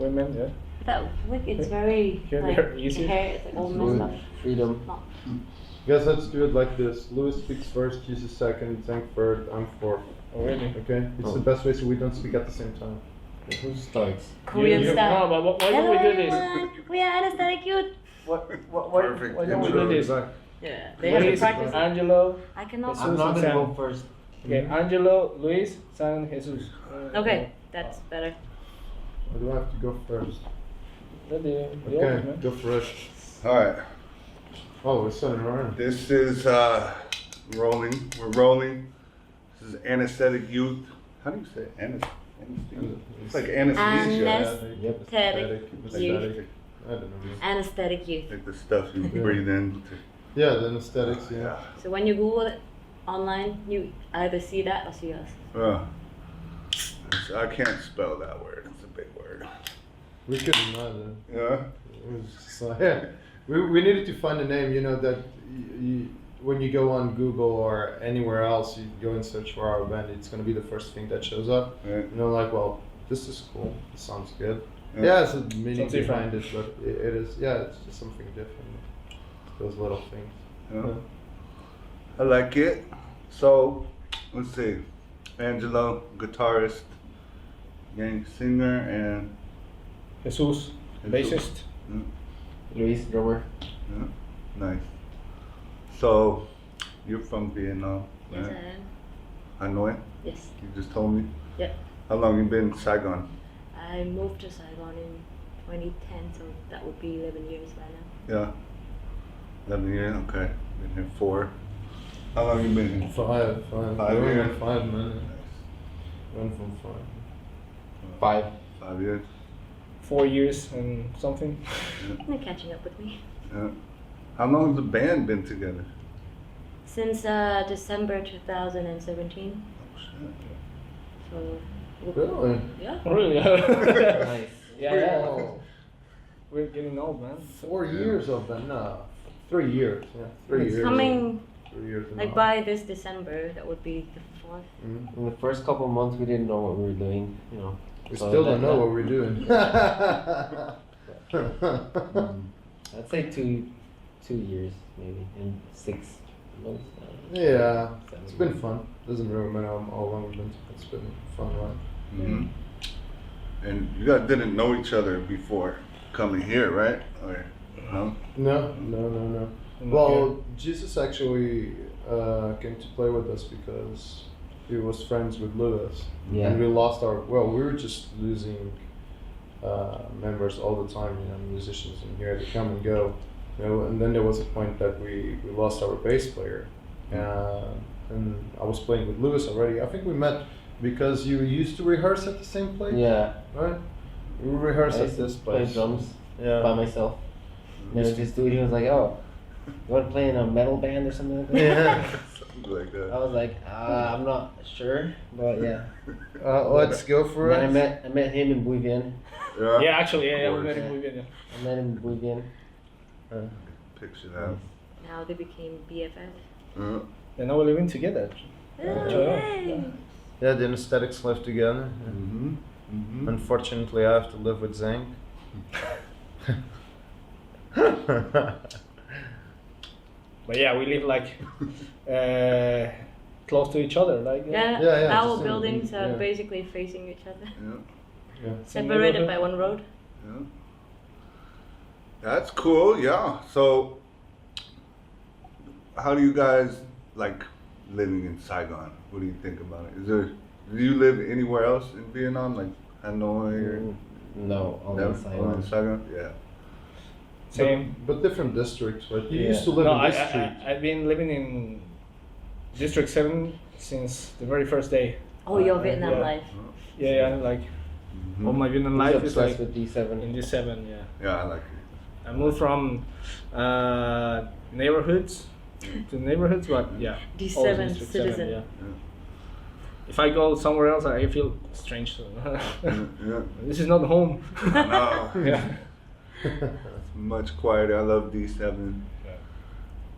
women, yeah. That look, it's very Here, like here, the easy. hair is like all messed up. Freedom. Not- Guys, let's do it like this. Louis speaks first, Jesus second, Zeng third, I'm fourth. Oh, really? Okay? It's the best way so we don't speak at the same time. Who starts? Korean No, style. but why don't we do this? Everyone, we are anesthetic youth. Why Perfect don't we intro. do this? Yeah, they have to Luis, practice. Angelo. I cannot. Jesus. I'm not gonna Sam. go first. Okay, Angelo, Luis, San, Jesus. Okay, that's better. Or do I have to go first? The Okay, open, man. go for it. All right. Oh, we're starting around. This is rolling. We're rolling. This is anesthetic youth. How do you say anesthesia? It's like anesthesia. Anesthetic youth. I don't know. Anesthetic youth. Like the stuff you breathe in. Yeah, the anesthetics, yeah. So when you Google it online, you either see that or see us. I can't spell that word. It's a big word. We couldn't either. Yeah. It was just like, yeah. We needed to find a name, you know, that when you go on Google or anywhere else, you go and search for our band, it's going to be the first thing that shows up. Right. You know, like, well, this is cool. It sounds good. Yeah. Yeah, it's a meaning Something behind it, but it is, yeah, it's just something different. Those little things. Yeah. I like it. So, let's see. Angelo, guitarist, gang singer, and Jesus, bassist. Yeah. Luis, drummer. Yeah. Nice. So, you're from Vietnam, Yes, right? I am. Hanoi? Yes. You just told me? Yep. How long you been in Saigon? I moved to Saigon in 2010, so that would be 11 years by now. Yeah. 11 years? Okay. Been here 4. How long you been here? Five. 5 Going years? on 5 minutes. Went from 5. 5. 5 years? 4 years and something. You're catching up with me. Yeah. How long has the band been together? Since December 2017. Oh, shit. So. Really? Yeah. Really? Nice. Yeah. Wow. We're getting old, man. 4 years of that, no. 3 years, yeah. 3 It's years. coming 3 years and a like half. by this December. That would be the 4th. Mhm. In the first couple of months, we didn't know what we were doing, you know. We So still that- don't know that- what we're doing. I'd say 2 years, maybe, and 6 months. Yeah, it's been fun. Doesn't really matter how long we've been. It's been fun, right? Mm-hmm. And you guys didn't know each other before coming here, right? Or no? No. Well, Jesus actually came to play with us because he was friends with Lewis. Yeah. And we lost our, well, we were just losing members all the time, you know, musicians in here, they come and go. You know, and then there was a point that we lost our bass player. And I was playing with Lewis already. I think we met because you used to rehearse at the same place, Yeah. right? We rehearsed I at used to this play place. drums by Yeah. myself. And then this dude, he was like, "Oh, you want to play in a metal band or something like that?" Yeah. Something like I that. was like, I'm not sure, but yeah. Let's go for And it. then I met him in Bouivien. Yeah, actually, yeah, we Of met course. him with I met him in Bouivien. Picture that. Now they became BFF. And now we're living together. Yay! Yeah, the anesthetics live together. Mm-hmm. Mm-hmm. Unfortunately, I have to live with Zeng. But yeah, we live like close to each other, like Yeah, Yeah, our just in- buildings are yeah. basically facing each other. Yeah. Separated by one road. Yeah. That's cool, yeah. So, how do you guys like living in Saigon? What do you think about it? Do you live anywhere else in Vietnam, like Hanoi or No, only never? in Only Saigon. in Saigon? Yeah. Same. But different districts, right? You Yeah. used to live No, in this street. I've been living in District 7 since the very first day. Oh, your Vietnam yeah. life. Yeah, like Mhm. all my Vietnam He's life is obsessed like with D7. in this 7, yeah. Yeah, I like it. I moved from neighborhoods to neighborhoods, but yeah. D7 always District 7, citizen. yeah. If I go somewhere else, I feel strange. Yeah. This is not home. No. Yeah. It's much quieter. I love D7.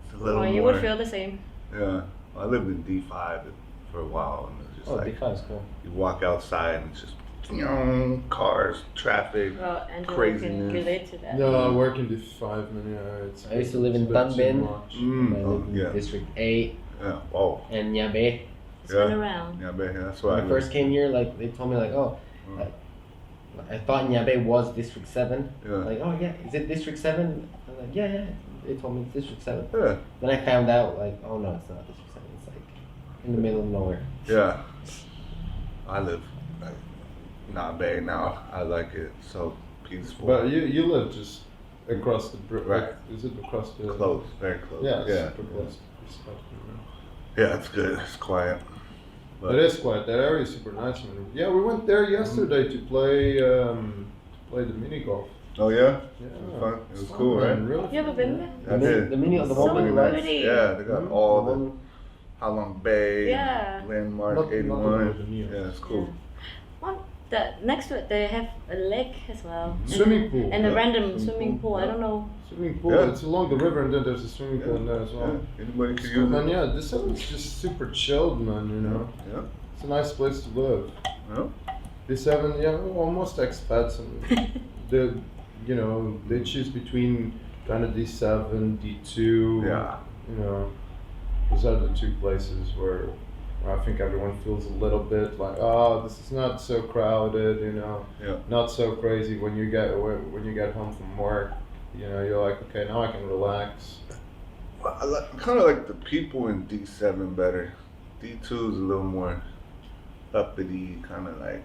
It's a little Oh, you more. would feel the same. Yeah. I lived in D5 for a while, and it's just Oh, like D5 is cool. you walk outside and it's just cars, traffic. Well, Angelo Craziness. can relate to that. No, I work in District 5, man. Yeah, it's. I used to live in it's a bit too Dunbin. much. I lived in Yeah. District 8 Yeah. Oh. and Nyabe. It's Yeah. been around. Yeah, but that's why When I first came here, like they told me like, oh, Mm. like, I thought Nyabe was District 7. Yeah. Like, oh yeah, is it District 7? I'm like, yeah, yeah. They told me it's District 7. Yeah. Then I found out like, oh no, it's not District 7. It's like in the middle of nowhere. Yeah. I live like not bad now. I like it so peaceful. But you live just across the bridge. Right. Is it across the? Close, very close. Yeah, it's Yeah. super close. Respect, man. Yeah, it's good. It's quiet. It is quiet. That area is super nice, man. Yeah, we went there yesterday to play the mini golf. Oh yeah. Yeah, It was fun. It was fun, cool, man, right? Really You ever fun, been man. there? I did. The mini, the So one with the Nice. lights. pretty. Yeah, they got Mhm. all The the one- Halong Bay, Yeah. Landmark Not- not the 81. one with the neon. Yeah, it's cool. One, next to it, they have a lake as well. Swimming pool. And a Yeah. random swimming pool. I don't know. Swimming pool. Yeah. It's along the river, and then there's a swimming pool in there as well. Yeah. Anybody It's could cool, use man. it. Yeah, this is just super chilled, man. You know, Yeah. it's a nice place to live. Yeah. D7, yeah, almost expats, and they choose between kind of D7, D2. Yeah. You know, those are the two places where I think everyone feels a little bit like, oh, this is not so crowded. You know, Yeah. not so crazy when you get home from work. You know, you're like, okay, now I can relax. Well, I kind of like the people in D7 better. D2 is a little more uppity, kind of like,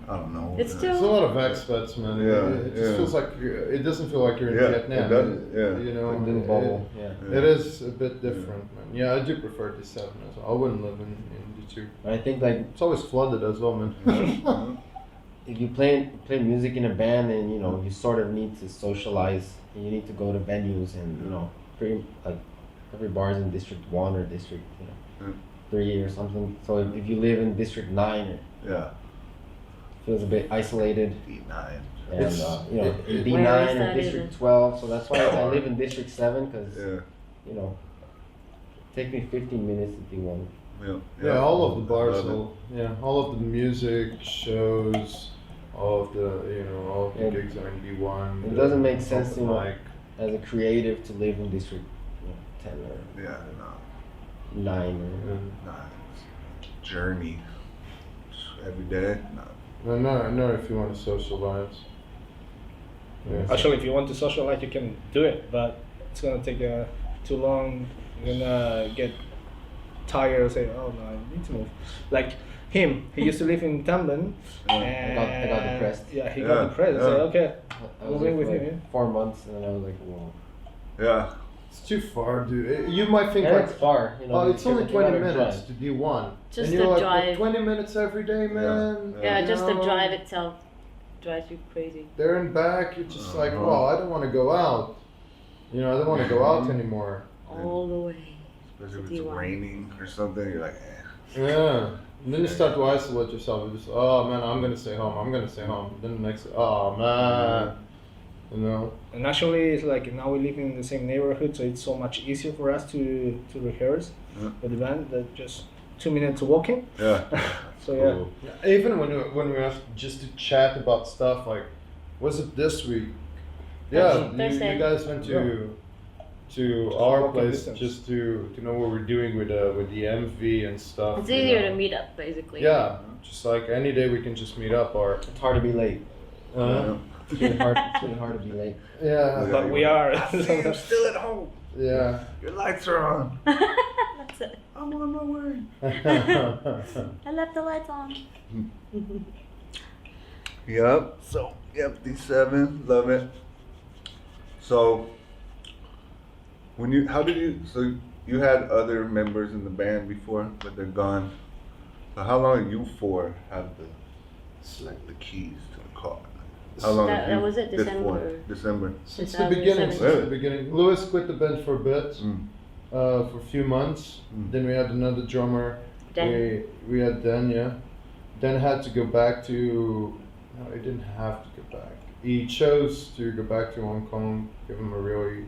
I don't know. It's There's a still- lot of expats, man. Yeah, It just yeah. feels like it doesn't feel like you're in Yeah, Vietnam. it doesn't, yeah. You know, A little it- bubble. Yeah. Yeah. It is a bit different, man. Yeah, I do prefer D7 as well. I wouldn't live in D2. I think like It's always flooded as well, man. Yeah. if you play music in a band and you know you sort of need to socialize and you need to go to venues and you know pretty like every bar is in District 1 or District Mm. 3 or something. So if you live in District 9 it Yeah. feels a bit isolated. D9. And you know in Where is D9 or that District even? 12, so that's why I live in District 7 because Yeah. you know take me 15 minutes to do one. Yeah. Yeah, all of the bars, Love all of the music shows, all of the all of the Yeah. gigs are in D1. It doesn't make sense, open you know, mic. as a creative to live in District 10 or it. Yeah, no. 9 or Nah. Journey. Every day. No. No, if you want to socialize. Yeah. Actually, if you want to socialize, you can do it, but it's gonna take too long. You're gonna get tired and say, "Oh no, I need to move." Like him, he used to live in Tamban, Yeah. and I got depressed. Yeah, he Yeah, got depressed. I said, yeah. "Okay, I was Moving there with for you, like yeah. 4 months and then I was like, whoa. Yeah. It's too far, dude. You might think Yeah, like, it's far, you know. oh, it's because only you 20 gotta minutes drive. to D1. Just and the you're like, drive. 20 minutes every day, man. Yeah. Yeah, just the know? drive itself drives you crazy. There and back, you're just like, Uh-huh. well, I don't want to go out. You know, I don't want to go out anymore. All the way. Especially if Do it's you want- raining or something, you're like, eh. Yeah. And then you start to isolate yourself. You just, oh man, I'm gonna stay home. I'm gonna stay home. Then the next, oh man, you know. And actually, it's like now we live in the same neighborhood, so it's so much easier for us to rehearse Yeah. with the band. That just 2 minutes walking. Yeah. So yeah. Cool. Even when we have just to chat about stuff like, was it this week? Yeah, Thursday. you guys went to our walking place distance. just to know what we're doing with the MV and stuff. It's you easier know. to meet up, basically. Yeah, just like any day we can just meet up or. It's hard to be late. Uh, It's really hard to be late. yeah, But we are. I'm still at home. yeah. Your lights are on. That's it. I'm on my way. I left the lights on. Yep. So, yep, D7, love it. So, so you had other members in the band before, but they're gone. So how long have you four had the keys to the car? How long That- have that you- was it, this December. for? December. Since the beginning, 2017. Lewis quit the band for a bit, Mm. for a few months. Mm. Then we had another drummer. Dan. We had Dan, yeah. Dan had to go back to. No, he didn't have to go back. He chose to go back to Hong Kong, give him a really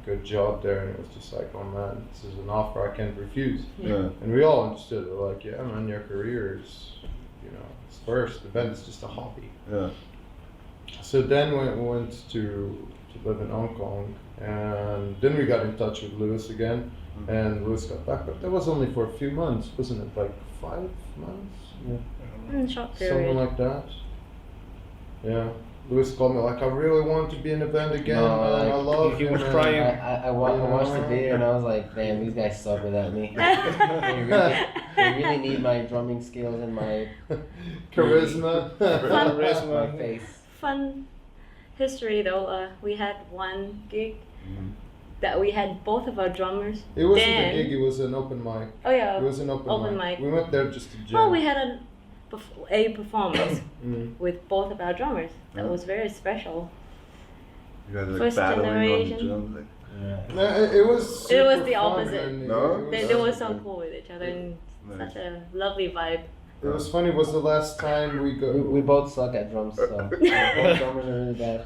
good job there, and it was just like, oh man, this is an offer I can't refuse. Yeah. And we all understood. We're like, yeah, man, your career is you know, it's first. The band is just a hobby. Yeah. So then we went to live in Hong Kong, and then we got in touch with Lewis again, and Lewis got back, but that was only for a few months, wasn't it? Like 5 months? Yeah. Short Something period. like that. Yeah. Lewis called me like, I really want to be in a band again, No, man. I like, love he you, was man." crying. I watched the video and I was like, damn, these guys suck without me. They really need my drumming skills and my Charisma. my face. Fun history though. We had one gig Mhm. that we had both of our drummers. It wasn't Dan. a gig, it was an open mic. Oh yeah. It was an open, Open mic. mic. We went there just to jam. Well, we had a performance Mm. with both of our drummers. That Yeah. was very special. You guys like First battling on the generation. drums, like. Yeah. No, it was. It was super the fun, opposite. and No? They were so cool with each other and Nice. such a lovely vibe. It was funny. It was the last time we go. We both suck at drums, so both drummers are really bad.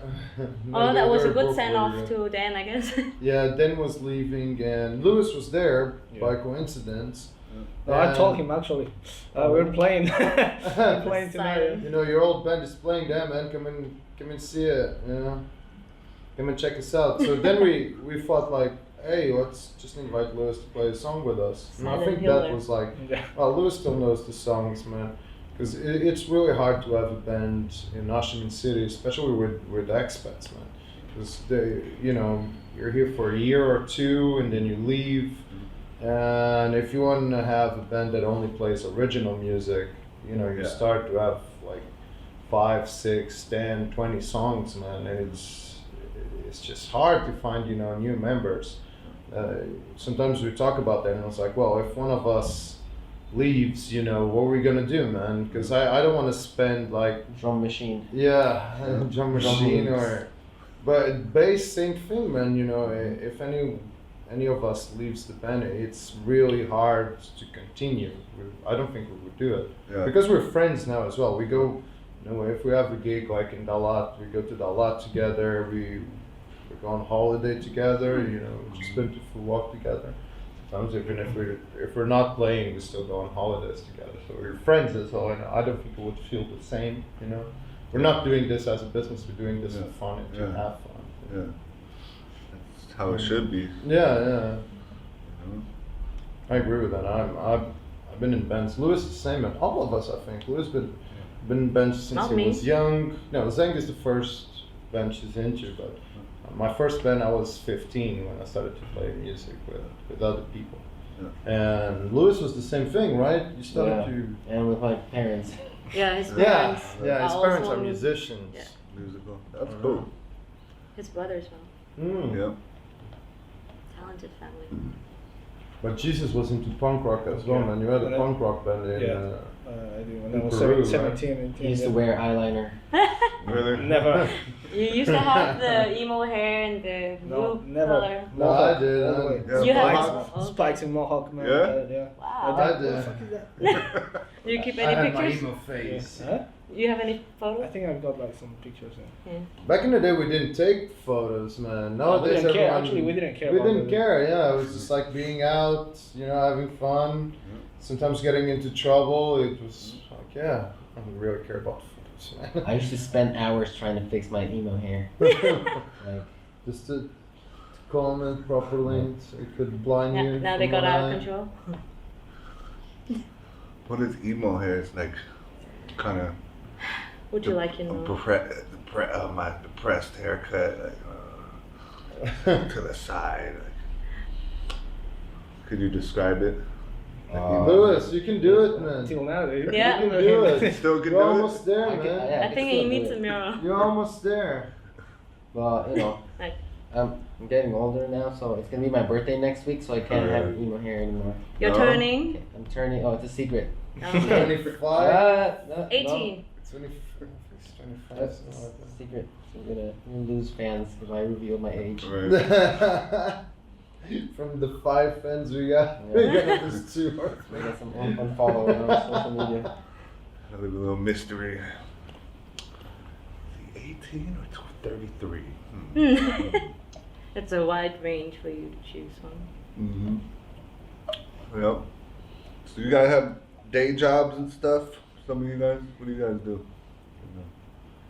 No, Oh, that was a they were good both send really off good. to Dan, I guess. Yeah, Dan was leaving and Lewis was there Yeah. by coincidence. No, I And- told him actually. We're playing. We're playing tonight. You know, your old band is playing there, man. Come and see it. You know, come and check us out. So then we thought like, hey, let's just invite Lewis to play a song with us. And I Silent think Hiller. that was like, Yeah. well, Lewis still knows the songs, man. Because it's really hard to have a band in Ho Chi Minh City, especially with expats, man. Because they, you know, you're here for a year or two and then you leave. And if you want to have a band that only plays original music, you know, you Yeah. start to have like 5, 6, 10, 20 songs, man. And it's just hard to find, you know, new members. Sometimes we talk about that and it's like, well, if one of us leaves, you know, what are we gonna do, man? Because I don't want to spend like, Drum machine. yeah, drum machine loops. or, but bass, same thing, man. You know, if any of us leaves the band, it's really hard to continue. I don't think we would do it Yeah. because we're friends now as well. We go, you know, if we have a gig like in Dalat, we go to Dalat together. We go on holiday together. You know, just been to full walk together. Sometimes even if we're not playing, we still go on holidays together. So we're friends as well, and I don't think we would feel the same. You know, we're not doing this as a business. We're doing this Yeah. for fun and to Yeah. have fun. Yeah. That's how it should be. Yeah, yeah. You know? I agree with that. I've been in bands. Lewis is the same, and all of us, I think. Lewis been in bands since Not he me. was young. No, Zeng is the first band she's into, but my first band I was 15 when I started to play music with other people. Yeah. And Lewis was the same thing, right? You started Yeah. to. And with my parents. Yeah, his Yeah, parents. yeah. His are parents also are musicians. Yeah. Musical. That's cool. His brother as well. Mm. Yeah. Talented family. But Jesus was into punk rock as well, Yeah. man. You had a When I- punk rock band in. Yeah. I do. When I In was Peru, 17, 18. He used to yeah. wear eyeliner. Really? Never. You used to have the emo hair and the No, blue never. color. No, I did. All the way. Yeah, You had- Mohawk. Oh, Spikes in Mohawk, man. Yeah? Yeah. Wow. I What the did. fuck is that? Do you keep I any had my pictures? emo face. Huh? Do you have any I photos? think I've got like some pictures. Yeah. Back in the day, we didn't take photos, man. Nowadays, didn't care. everyone. Actually, we didn't care We about didn't it. care. Yeah, it was just like being out, you know, having fun. Sometimes getting into trouble. It was like, yeah, I don't really care about photos, man. I used to spend hours trying to fix my emo hair. Like, Just to comb it properly, so it could blind you. Now they from got one out of eye. control. What is emo hair? It's like kind of Would you like to know? my depressed haircut, like, to the side. Like. Could you describe it? Lewis, you can do it, man. Till now, dude. Yeah. You can do it. Still can You're do almost there, I can- man. yeah. I think still he needs do a it. mirror. You're almost there. well, you know, Like, I'm getting older now, so it's gonna be my birthday next week, so I can't have emo hair anymore. you're No. turning I'm turning. Oh, it's a secret. 25, No, 18. 25, That's something like that. secret. I'm gonna lose fans if I reveal my age. Right. From the 5 fans we got, Yeah. we're gonna lose 2 or I 3. got some unfollow on social media. Another little mystery. Is he 18 or 33? That's a wide range for you to choose from. Mm-hmm. Yep. So you guys have day jobs and stuff Some of you guys, what do you guys do?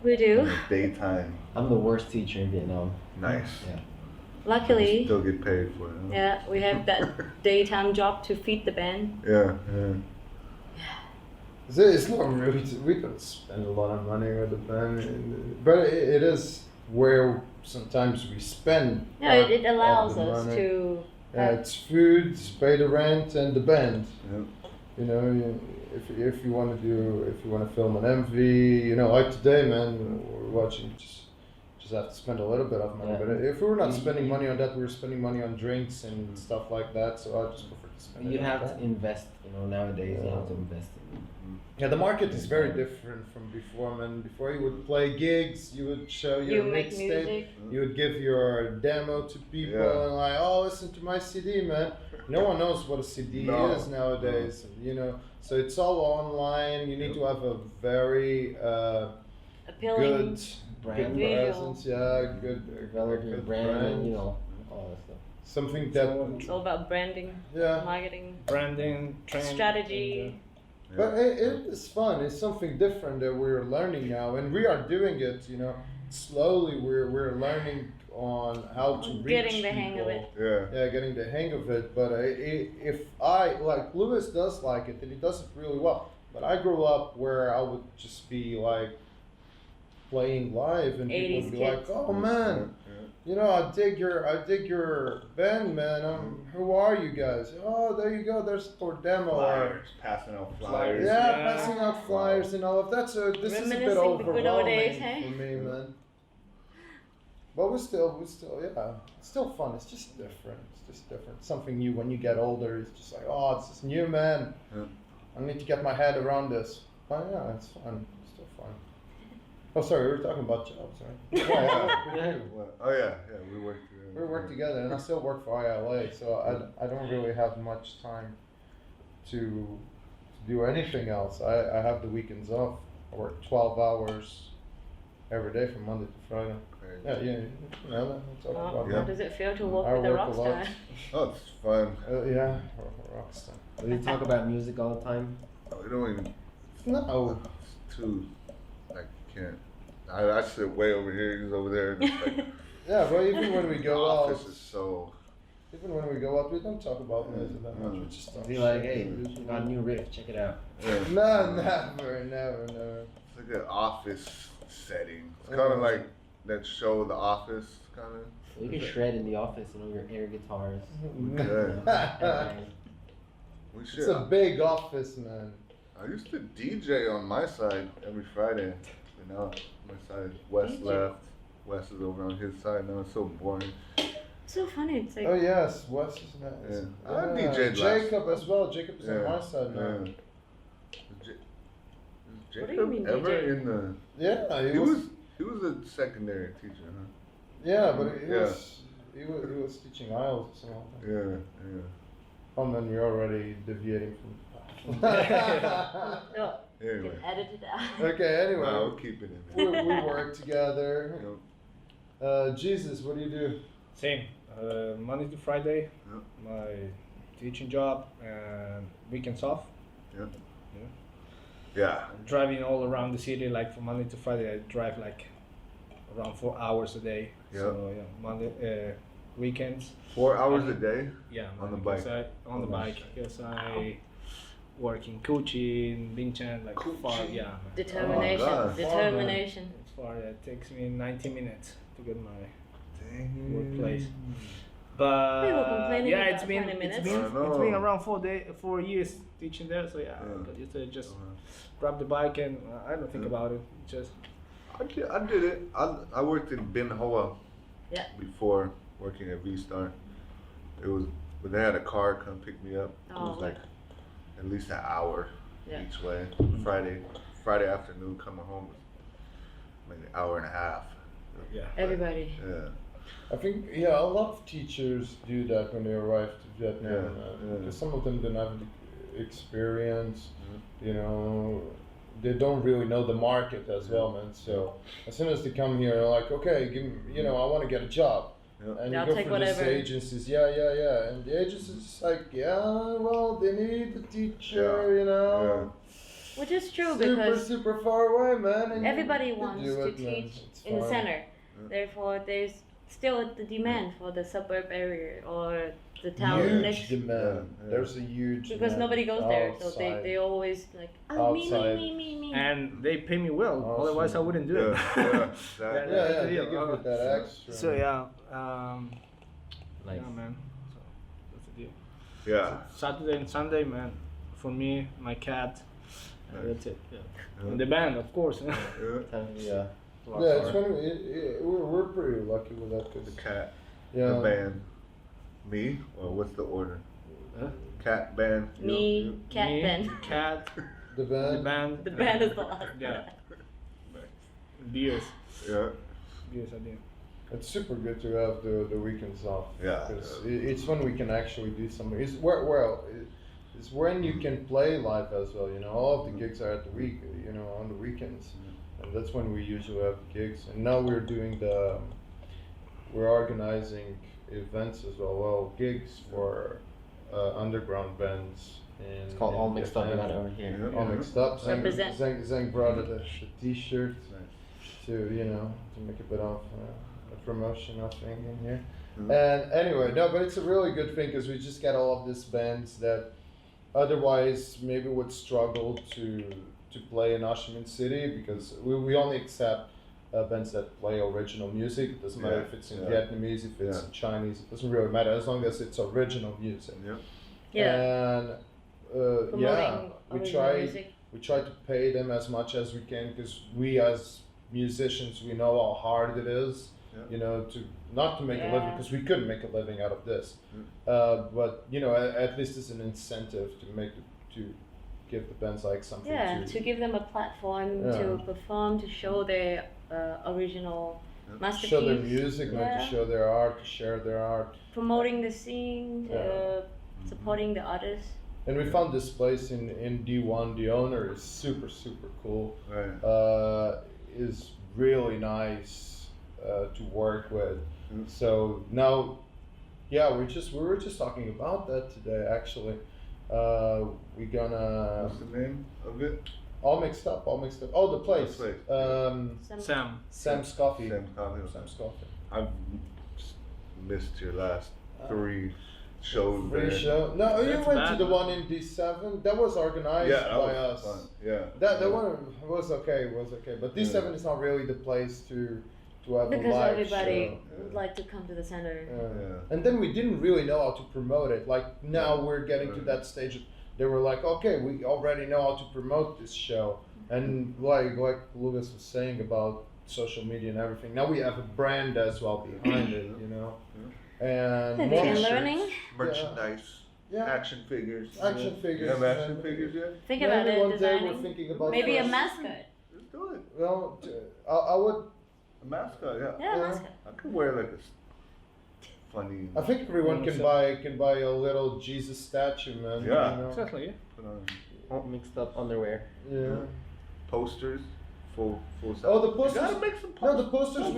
We In do. the daytime. I'm the worst teacher in Vietnam. Nice. Yeah. Luckily, Still get paid for it. Huh? yeah, we have that daytime job to feed the band. Yeah. It's not really. We don't spend a lot of money with the band, but it is where sometimes we spend. Yeah, part it allows of the us money. to. Yeah, it's food, pay the rent, and the band. Yeah. You know, if you want to film an MV, you know, like today, man, we're watching. Just have to spend a little bit of money. Yeah. But if we were not spending money on that, we were spending money on drinks and stuff like that. So I just prefer to spend. You it on have that. to invest. Nowadays you Yeah. have to invest. Yeah, the market is very different from before, man. Before you would play gigs, you would show your You make mixtape, music. you would give your demo to people, Yeah. and like, oh, listen to my CD, man. No one knows what a CD No. is nowadays, you know. So it's all online. You need to have a very Appealing. good Brand. Visual. presence, yeah, good Develop your good brand, and all that stuff. something that, It's all about branding, yeah. marketing, Branding, trend, strategy. But it is fun. It's something different that we're learning now, and we are doing it. You know, slowly we're learning on how to reach Getting the hang of people. it. Yeah. Yeah, getting the hang of it. But if I like Lewis does like it, and he does it really well. But I grew up where I would just be like playing live, and people 80s would be kids. like, "Oh man, you know, I dig your band, man. Who are you guys? Oh, there you go. There's for demo. Or, Flyers, passing out flyers. yeah, Yeah. passing out flyers and all of that. So this is a bit Reminiscing the overwhelming good old days, hey? for me, man. But we're still, yeah, it's still fun. It's just different. It's just different. Something new when you get older. It's just like, oh, it's just new, man. Yeah. I need to get my head around this. But yeah, it's fun. It's still fun. Oh, sorry, we were talking about jobs, right? Yeah. Well, oh yeah, we work together. We work together, and I still work for ILA, so I don't really have much time to do anything else. I have the weekends off. I work 12 hours every day from Monday to Friday. Crazy. Yeah, you know, that's all about Yeah. How does it feel to work I with a work rock a lot. star? Oh, it's fun. Yeah, rockstar. Do you talk about music all the time? We don't even. No. It's too. Like, can't. I sit way over here. He's over there. And it's like, Yeah, but even when we the go out, office is so. even when we go out, we don't talk about music that much. We just talk Be like, shit. hey, got a new riff, check it out. Yeah. No, never. It's like an office setting. It's kind of like that show, The Office, kind of. You can shred in the office, your air guitars. Yeah. We should. It's a big office, man. I used to DJ on my side every Friday. But now my side, West DJ. left. Wes is over on his side now. It's so boring. So funny. It's like Oh yes, Wes is nice. Yeah. I DJ'd Jacob as well. Jacob is on my side now. Is What do you Jacob mean ever DJ? in the? Yeah, He was a secondary teacher, huh? Yeah, but he Yeah. was he was teaching IELTS or something. Yeah. Oh man, we're already deviating from. no, Anyway, can edit it out. Okay, anyway, no, we'll keep it in we, there. we work together. Yep. Jesus, what do you do? Same. Monday to Friday, Yep. my teaching job, and weekends off. Yeah. I'm driving all around the city. Like from Monday to Friday, I drive like around 4 hours a day. Yep. So yeah, Monday, weekends. 4 hours a day. Yeah, On the because bike. on the Oh, bike, because I work in Kochi, in Vientiane, like far. Kochi? Yeah, Determination. Oh, God. Determination. it's far. Yeah, it takes me 90 minutes to get my Dang. workplace. But We were complaining yeah, about it's been 20 minutes. I know. it's been around 4 years teaching there. So yeah, Yeah. I got used to it. Just grab the bike and I don't think Yeah. about it. Just I did it. I worked in Ben Hoa Yeah. before working at V-Star. It was, but they had a car come pick me up. It Oh, was like at least an hour Yeah. each way. Friday afternoon coming home was maybe an hour and a half. yeah. Everybody. Yeah. I think a lot of teachers do that when they arrive to Vietnam. Yeah. Because some of them don't have the experience. Mhm. You know, they don't really know the market as well, man. So as soon as they come here, they're like, okay, give me, you know, I want to get a job. Yeah. And I'll you go take for these whatever. agencies, yeah. And the agency's just like, yeah, well, they need a teacher, Yeah. you know. Which is true super, because super far away, man. And everybody you wants do to it, man. teach It's in the fine. center. Therefore, there's still the demand for the suburb area or the town Huge next. demand. Yeah. There's a huge Because demand nobody goes there, so outside. they always like, oh, Outside. me. And they pay me well. Awesome. Otherwise, I wouldn't do it. Yeah, exactly. Yeah, Yeah, that's yeah, the they deal. give it that extra. So yeah, Nice. yeah, man. So that's the deal. Yeah. Saturday and Sunday, man. For me, my cat. That's it. Yeah. Yeah. And the band, of course. Yeah. Yeah. Yeah, it's when we're pretty lucky with that. The 'Cause, cat. yeah. The band. Me? Or what's the order? Huh? Cat, band. you. Me, cat, Me, Ben. cat, The band. the band. The band is the last. Yeah. Beers. Yeah. Beers, I did. It's super good to have the weekends off. Yeah. Because it's when we can actually do something. It's when you can play live as well. You know, all of the gigs are at the week. You know, on the weekends, and that's when we usually have gigs. And now we're organizing events as well. Well, gigs for underground bands. It's called All Mixed Up. I got it over here. Yeah. All mixed up. Represent. Zeng brought the t-shirt to to make a bit of a promotion of thing in here. Mhm. And anyway, no, but it's a really good thing because we just get all of these bands that otherwise maybe would struggle to play in Ho Chi Minh City because we only accept bands that play original music. It doesn't matter Yeah, if it's in yeah. Vietnamese, if it's Yeah. in Chinese. It doesn't really matter as long as it's original music. Yeah. Yeah. And Promoting yeah, we original music. try to pay them as much as we can because we as musicians we know how hard it is. Yeah. You know, to not to make a living Yeah. because we couldn't make a living out of this, but you know, at least it's an incentive to give the bands like something Yeah, to give them a platform to Yeah. perform, to show their original masterpiece. show their music, not to Yeah. show their art, to share their art. Promoting the scene, Yeah. supporting the artists. And we found this place in D1. The owner is super cool. Right. Is really nice to work with. Mm. So now, yeah, we were just talking about that today. Actually, we're gonna What's the name of it? all mixed up. Oh, the place. The place. Some- Sam's Coffee. Sam's Coffee. Sam's Coffee. I've missed your last 3 shows Free there. show. No, you That's went bad, to the man. one in D7. That was organized Yeah, that by was us. fun. Yeah. That one was okay. But D7 is not really the place to have a because live everybody show. would like to come to the center. Yeah. And then we didn't really know how to promote it. Like now we're getting to that stage. They were like, okay, we already know how to promote this show. And like Lucas was saying about social media and everything. Now we have a brand as well behind it, you know. And They've more been T-shirts, learning. merchandise, Yeah. action figures. Action figures. You have action figures yet? Think Maybe about it, one day we're designing. thinking about Maybe a first- mascot. Let's do it. Well, I would. A mascot, yeah. Yeah, a Yeah. mascot. I could wear like a funny. I think everyone can buy a little Jesus statue, man. Yeah. You know? Exactly. Yeah. put on All mixed up underwear. Yeah. posters, full size. Oh, the You posters. gotta make some No, the posters. posters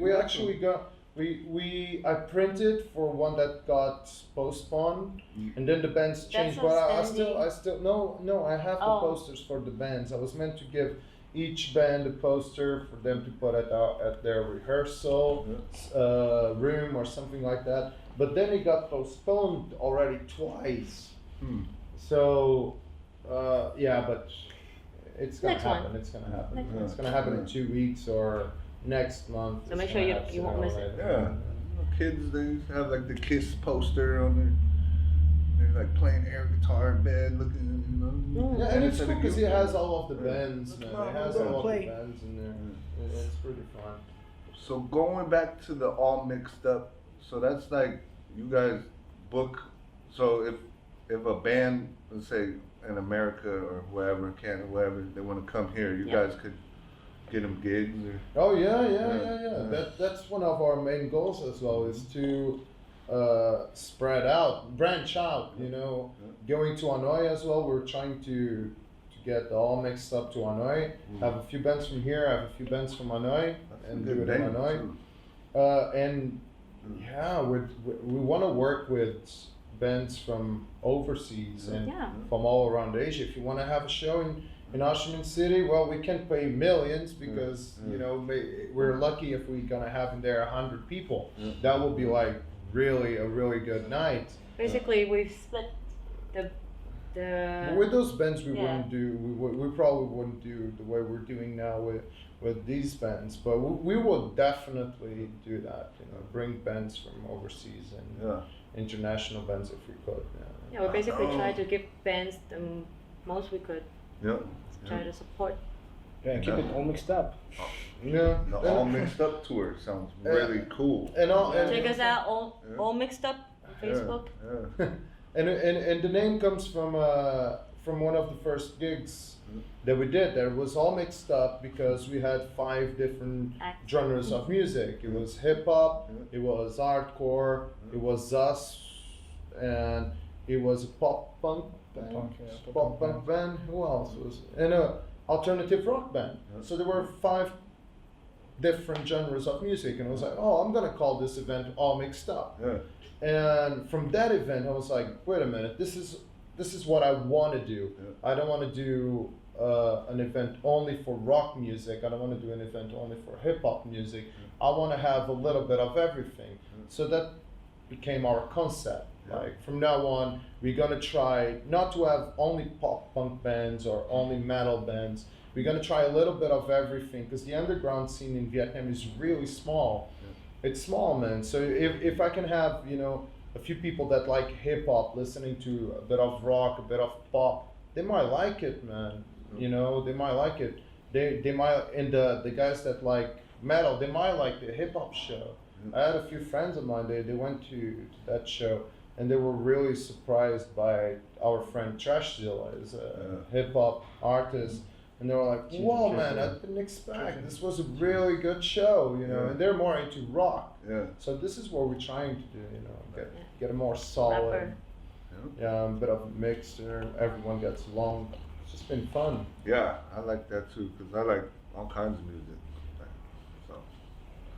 we Yeah. actually got. I printed for one that got postponed, and then the bands changed. But I still no. I have the Oh. posters for the bands. I was meant to give each band a poster for them to put at their rehearsal room or something like that. But then it got postponed already twice. Hmm. So yeah, but it's gonna Next one. happen. It's gonna happen. Next one. It's gonna happen in 2 weeks or next month. So It's make sure gonna you- happen you won't miss it. already. Yeah. Kids, they used to have like the Kiss poster on their. They're like playing air guitar in bed, looking, you know. Yeah, and it's instead cool of because it giving- has all of the Yeah. bands, man. Come on, It has we're all gonna of play. the bands in there. It's pretty fun. So going back to the all mixed up, so that's like you guys book. So if a band, let's say in America or whoever, Canada, wherever, they want to come here, you Yeah. guys could get them gigs or. Oh yeah. Yeah. That's one of our main goals as well is to spread out, branch out. You know, going to Hanoi as well. We're trying to get all mixed up to Hanoi. Have a few bands from here. Have a few bands from Hanoi, That's a and good do it in venue, Hanoi. too. And yeah, we want to work with bands from overseas and Yeah. from all around Asia. If you want to have a show in Ho Chi Minh City, well, we can't pay millions because you know we're lucky if we're gonna have in there 100 people. That will be like really a really good night. Basically, we've split the But with those bands, we Yeah. wouldn't do. We probably wouldn't do the way we're doing now with these bands. But we will definitely do that. You know, bring bands from overseas and international bands if we could. yeah, we basically try to give bands the most we could. Yeah. Try to support. Yeah, keep it all mixed up. Yeah. The all mixed up tour sounds really cool. And all and, Check us out, all mixed up on Facebook. Yeah. and the name comes from one of the first gigs that we did. That was all mixed up because we had 5 different genres of music. It was hip hop, it was hardcore, it was us, and it was a pop punk band. Pop punk band. Who else was? And a alternative rock band. So there were 5 different genres of music, and I was like, oh, I'm gonna call this event All Mixed Up. Yeah. And from that event, I was like, wait a minute, this is what I want to do. I don't want to do an event only for rock music. I don't want to do an event only for hip hop music. I want to have a little bit of everything. So that became our concept. Like from now on, we're gonna try not to have only pop punk bands or only metal bands. We're gonna try a little bit of everything because the underground scene in Vietnam is really small. It's small, man. So if I can have, you know, a few people that like hip hop listening to a bit of rock, a bit of pop, they might like it, man. You know, they might like it. They might, and the guys that like metal, they might like the hip hop show. I had a few friends of mine, they went to that show and they were really surprised by our friend Trashzilla, is a hip hop artist. And they were like, whoa, man, I didn't expect. This was a really good show, you know, and they're more into rock. Yeah. So this is what we're trying to do, you know, get a more solid, Rapper. a bit of a mixture. Everyone gets along. It's just been fun. Yeah, I like that too because I like all kinds of music. So.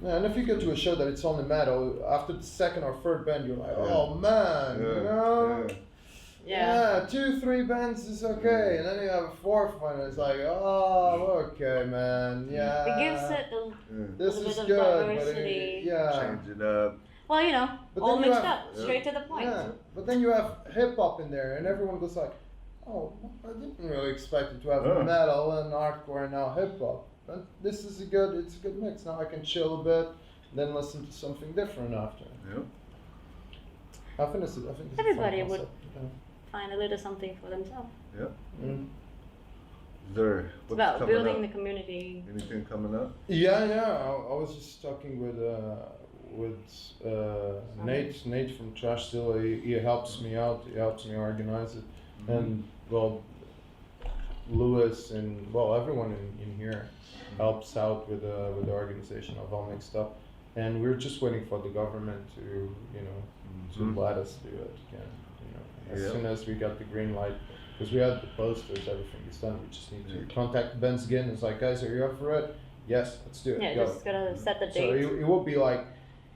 Yeah, and if you go to a show that it's only metal, after the second or third band, you're like, oh man, you know? Yeah, 2, 3 bands is okay, and then you have a 4th one, and it's like, oh, okay, man, yeah. It gives it a this little is bit of good, diversity. but yeah. Change it up. Well, you know, But all then you mixed have- up, straight to the point. Yeah, but then you have hip hop in there, and everyone goes like, oh, I didn't really expect it to have metal and hardcore and now hip hop. But this is it's a good mix. Now I can chill a bit, then listen to something different after. Yeah. I think it's a fun Everybody would concept, yeah. find a little something for themselves. Yeah. Mm. Is there It's what's about coming building up? the community. Anything coming up? Yeah. I was just talking with Nate from Trashzilla. He helps me out. He helps me organize it, and well, Lewis and well everyone in here helps out with the organization of All Mixed Up, and we're just waiting for the government to to let us do it again. You know, as soon as we got the green light. Because we had the posters, everything is done. We just need to contact Ben's again. It's like, guys, are you up for it? Yes, let's do it. Yeah, Go. just gotta set the So date. it will be like,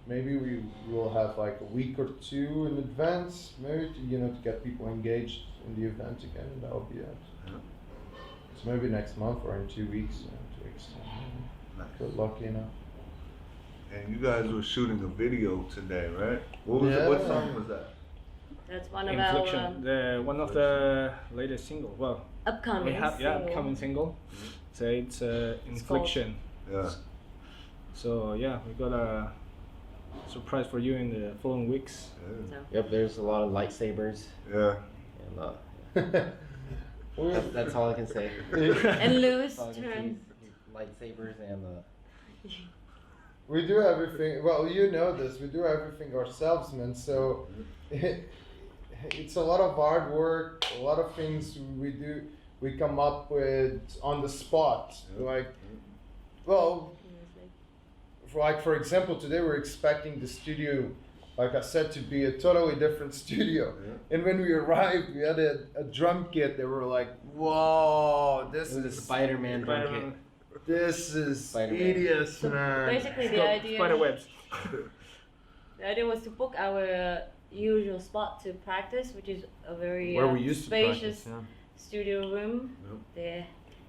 maybe we will have like a week or 2 in advance, maybe to get people engaged in the event again. And that will be it. Yeah. So maybe next month or in 2 weeks to extend. Nice. Good lucky enough. And you guys were shooting a video today, right? What was it? What song was that? That's one of Infliction, our one of the latest single. Well, upcoming we have single. upcoming single. So it's Infliction. Yeah. So yeah, we got a surprise for you in the following weeks. Yeah. So, Yep, there's a lot of lightsabers, Yeah. and that's all I can say. and Lou's That's all I can turn. see is lightsabers and We do everything. Well, you know this. We do everything ourselves, man. So it's a lot of hard work. A lot of things we do. We come up with on the spot. Like, well, for example, today we're expecting the studio, like I said, to be a totally different studio. Yeah. And when we arrived, we had a drum kit. They were like, "Whoa, this it was a is Spider-Man drum kit. Spider-Man. this is Spider-Man. hideous, man." Basically, Spider webs. the idea was to book our usual spot to practice, which is a very Where we used to spacious practice, studio room. Yep. They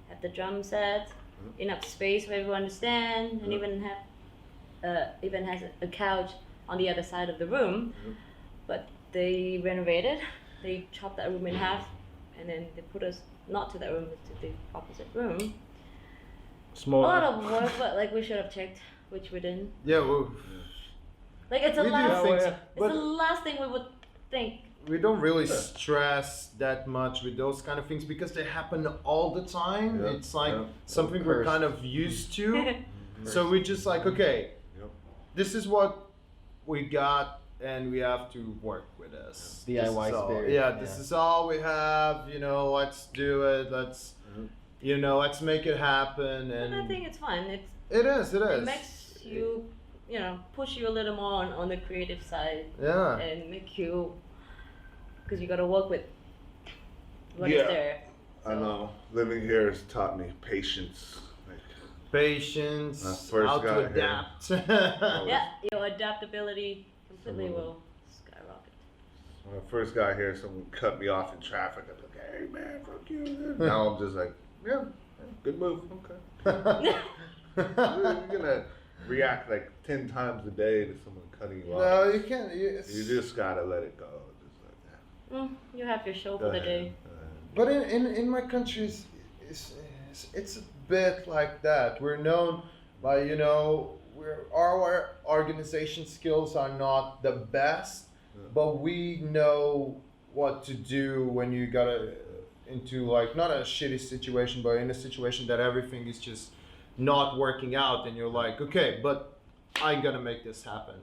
have the drum set, enough space for everyone to stand, and Yep. even has a couch on the other side of the room. Yep. But they renovated. They chopped that room in half, and then they put us not to that room, but to the opposite room. Small. A lot of work, but like we should have checked, which we didn't. Yeah, well, Like it's the we do last. things, It's the but last thing we would think. we don't really stress that much with those kind of things because they happen all the time. Yeah, It's like yeah. something we're Cursed. kind of used to. So we just like, okay, Yep. this is what we got and we have to work with this. DIY This is all- spirit, Yeah, yeah. this is all we have, let's do it. Let's, let's make it happen. And I And think it's fun. It it is. makes you, push you a little more on the creative side Yeah. and make you, because you got to work with what is Yeah. there. I know. Living here has taught me patience. Like, Patience, first how guy to here. adapt. Yeah, your adaptability completely Someone- will skyrocket. when I first got here, someone cut me off in traffic. I was like, "Hey man, fuck you." Now I'm just like, "Yeah, good move. Okay." You're gonna react like 10 times a day to someone cutting you No, off. you can't. You just gotta let it go. Just like that. You have your show Go for the ahead. day. But in my country, it's a bit like that. We're known by, our organization skills are not the best, but we know what to do when you got into like not a shitty situation, but in a situation that everything is just not working out, and you're like, okay, but I'm gonna make this happen.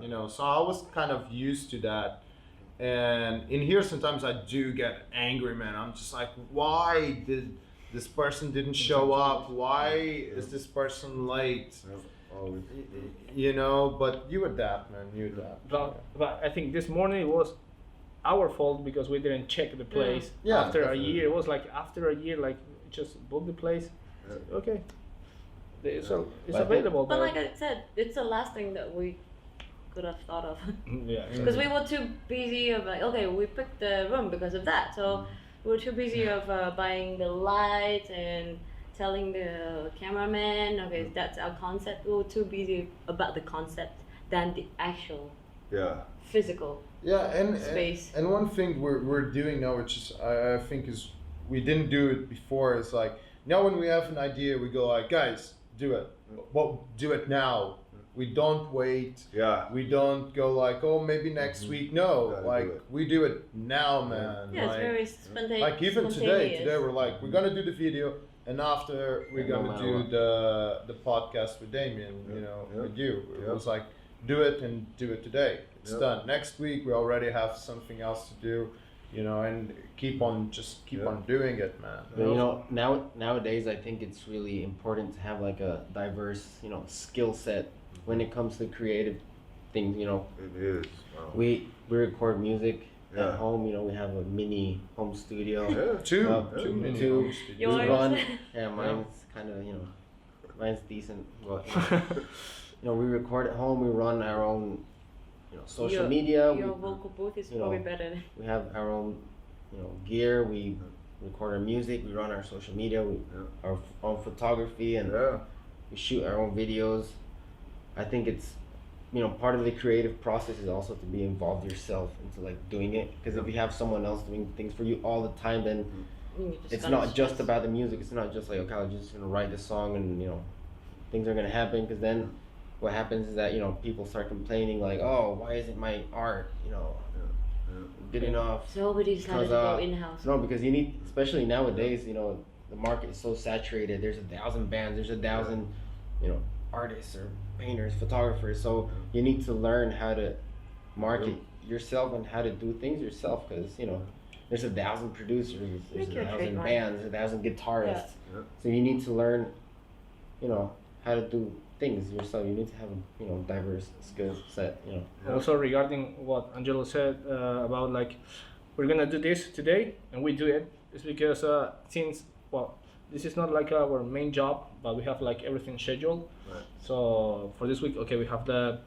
Yeah. So I was kind of used to that. And in here, sometimes I do get angry, man. I'm just like, why did this person didn't show up? Why is this person late? Yep, always. But you adapt, man. You adapt. But I think this morning it was our fault because we didn't check the place Yeah, after definitely. a year. It was like after a year, like just book the place. Yeah. Okay, it's But I think- available. But like I said, it's the last thing that we could have thought of. yeah, Because we were too busy of like, okay, we picked the room because of that. So we were too busy of buying the lights and telling the cameraman, okay, that's our concept. We were too busy about the concept than the actual Yeah. physical. Yeah, and Space. and one thing we're doing now, which is I think is we didn't do it before, is like now when we have an idea, we go like, guys, do it. Well, do it now. We don't wait. Yeah. We don't go like, oh, maybe next week. No, Gotta like do it. we do it now, man. Yeah, it's like, very spontaneous. like even today we're like, we're gonna do the video, and after we're No gonna matter do what. the podcast with Damien, Yeah. with you. It Yeah. was like, do it and do it today. It's Yeah. done. Next week we already have something else to do, and keep on Yeah. on doing it, man. But nowadays I think it's really important to have like a diverse, skill set when it comes to creative things. It is. Wow. We record music Yeah. at home. We have a mini home studio. Yeah. Two, Well, two yeah. mini two. home studios. We Yours? run. Yeah, mine's kind of mine's decent. But we record at home. We run our own social Your- media. Your vocal booth is you probably know, better. We have our own gear. We record our music. We run our social media. Our own photography, and Yeah. we shoot our own videos. I think it's part of the creative process is also to be involved yourself into like doing it, because if you have someone else doing things for you all the time, then You just it's gotta not just stress. about the music. It's not just like, okay, I'm just gonna write this song and things are gonna happen, because then what happens is that people start complaining like, oh, why isn't my art good enough? Nobody decided to go in-house. No, because you need, especially nowadays, the market is so saturated. There's 1,000 bands. There's 1,000 artists or painters, photographers. So you need to learn how to market yourself and how to do things yourself, because there's 1,000 producers, there's Make your 1,000 trademark. bands, 1,000 guitarists. Yeah. So you need to learn, how to do things yourself. You need to have a diverse skill set. Also regarding what Angelo said about like we're gonna do this today and we do it, is because since this is not like our main job, but we have like everything scheduled. Right. So for this week, okay, we have the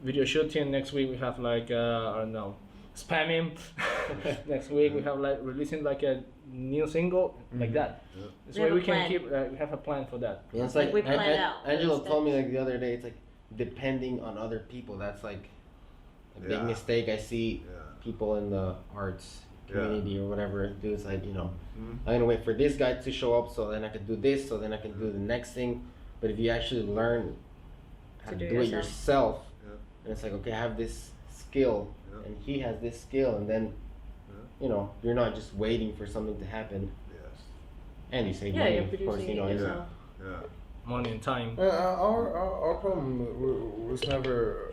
video shooting. Next week we have like I don't know, spam him. Next week we have like releasing like a new single like that. Yeah. This We way have we a can plan. keep we have a plan for that. Yeah, it's Like like we plan out Angelo the told me steps. like the other day. It's like depending on other people. That's like a big Yeah. mistake I see Yeah. people in the arts Yeah. community or whatever do. It's like Mhm. I'm gonna wait for this guy to show up so then I can do this, so then I can do the next thing. But if you actually learn how To to do do it yourself. yourself, Yeah. and it's like okay, I have this skill, Yeah. and he has this skill, and then you're not just waiting for something to happen, Yes. and you save Yeah, money, you're of course. producing it it's- yourself. Yeah. Money and time. Our problem was never,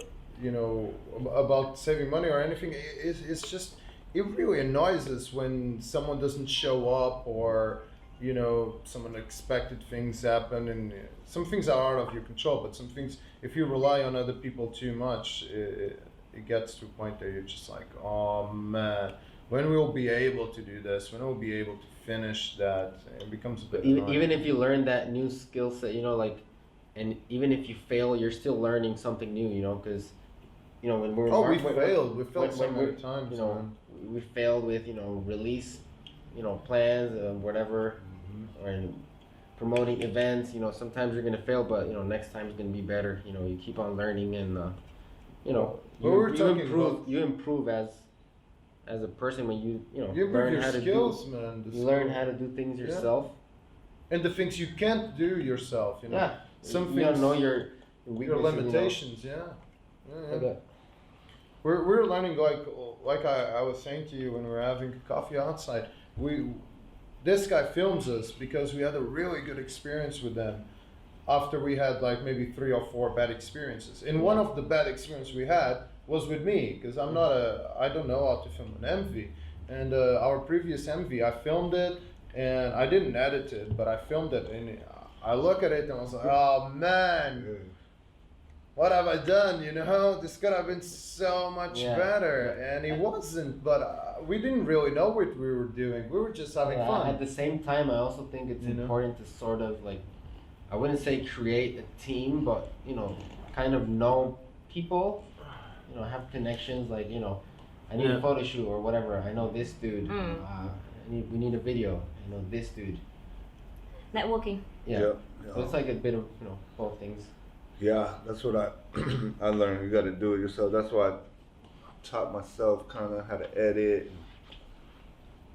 about saving money or anything. It's just, it really annoys us when someone doesn't show up or, some unexpected things happen. And some things are out of your control, but some things, if you rely on other people too much, it gets to a point that you're just like, oh man, when we'll be able to do this, when we'll be able to finish that, it becomes a bit annoying. Even if you learn that new skill set, and even if you fail, you're still learning something new, because, when we're we when- failed. We failed when so many we're- times. you know, man. we failed with, release, plans, whatever, Mm-hmm. or in promoting events, sometimes you're gonna fail, but next time is gonna be better. You keep on learning, and Well, we're talking about- you improve as a person when you You learn improve your how to skills, man. the you learn skill. how to do things Yeah. yourself. And the things you can't do yourself, Yeah, Some you gotta things, know your your weaknesses, limitations, yeah. Yeah. Okay. We're learning like I was saying to you when we were having coffee outside. This guy films us because we had a really good experience with them after we had like maybe 3 or 4 bad experiences. And one of the bad experiences we had was with me because I don't know how to film an MV. And our previous MV, I filmed it and I didn't edit it, but I filmed it and I look at it and I was like, oh man, what have I done? This could have been so much Yeah. better, and it wasn't. But we didn't really know what we were doing. We were just having Yeah, fun. At the same time, I also think it's You know? important to sort of like, I wouldn't say create a team, but kind of know people, have connections. Like I need Yeah. a photo shoot or whatever. I know this dude. Mm. We need a video. I know this dude. Networking. Yeah. Yeah. So it's like a bit of both things. Yeah, that's what I learned. You got to do it yourself. That's why I taught myself kind of how to edit.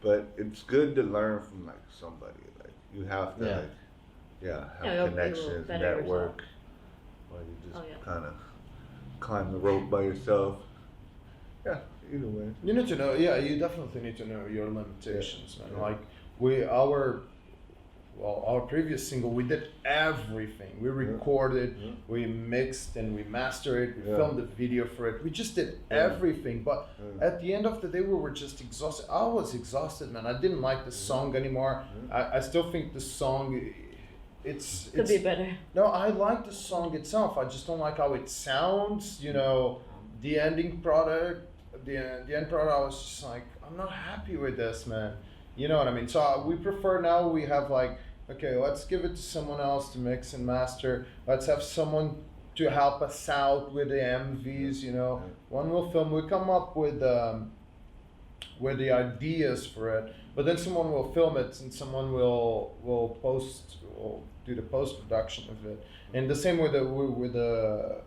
But it's good to learn from like somebody. Like you have to Yeah. have Yeah, you'll connections, better network, or you just Oh, yeah. kind of climb the rope by yourself. Yeah, either way. You need to know. Yeah, you definitely need to know your limitations, man. Yeah. Like our previous single, we did everything. We recorded, Yeah. we mixed, and we mastered it. We Yeah. filmed the video for it. We just did Yeah. everything. But Yeah. at the end of the day, we were just exhausted. I was exhausted, man. I didn't like the song anymore. I still think the song, Could be better. no, I like the song itself. I just don't like how it sounds. The ending product, the end product. I was just like, I'm not happy with this, man. You know what I mean? So we prefer now. We have like, okay, let's give it to someone else to mix and master. Let's have someone to help us out with the MVs. One will film. We come up with the ideas for it, but then someone will film it and someone will do the post production of it. And the same with the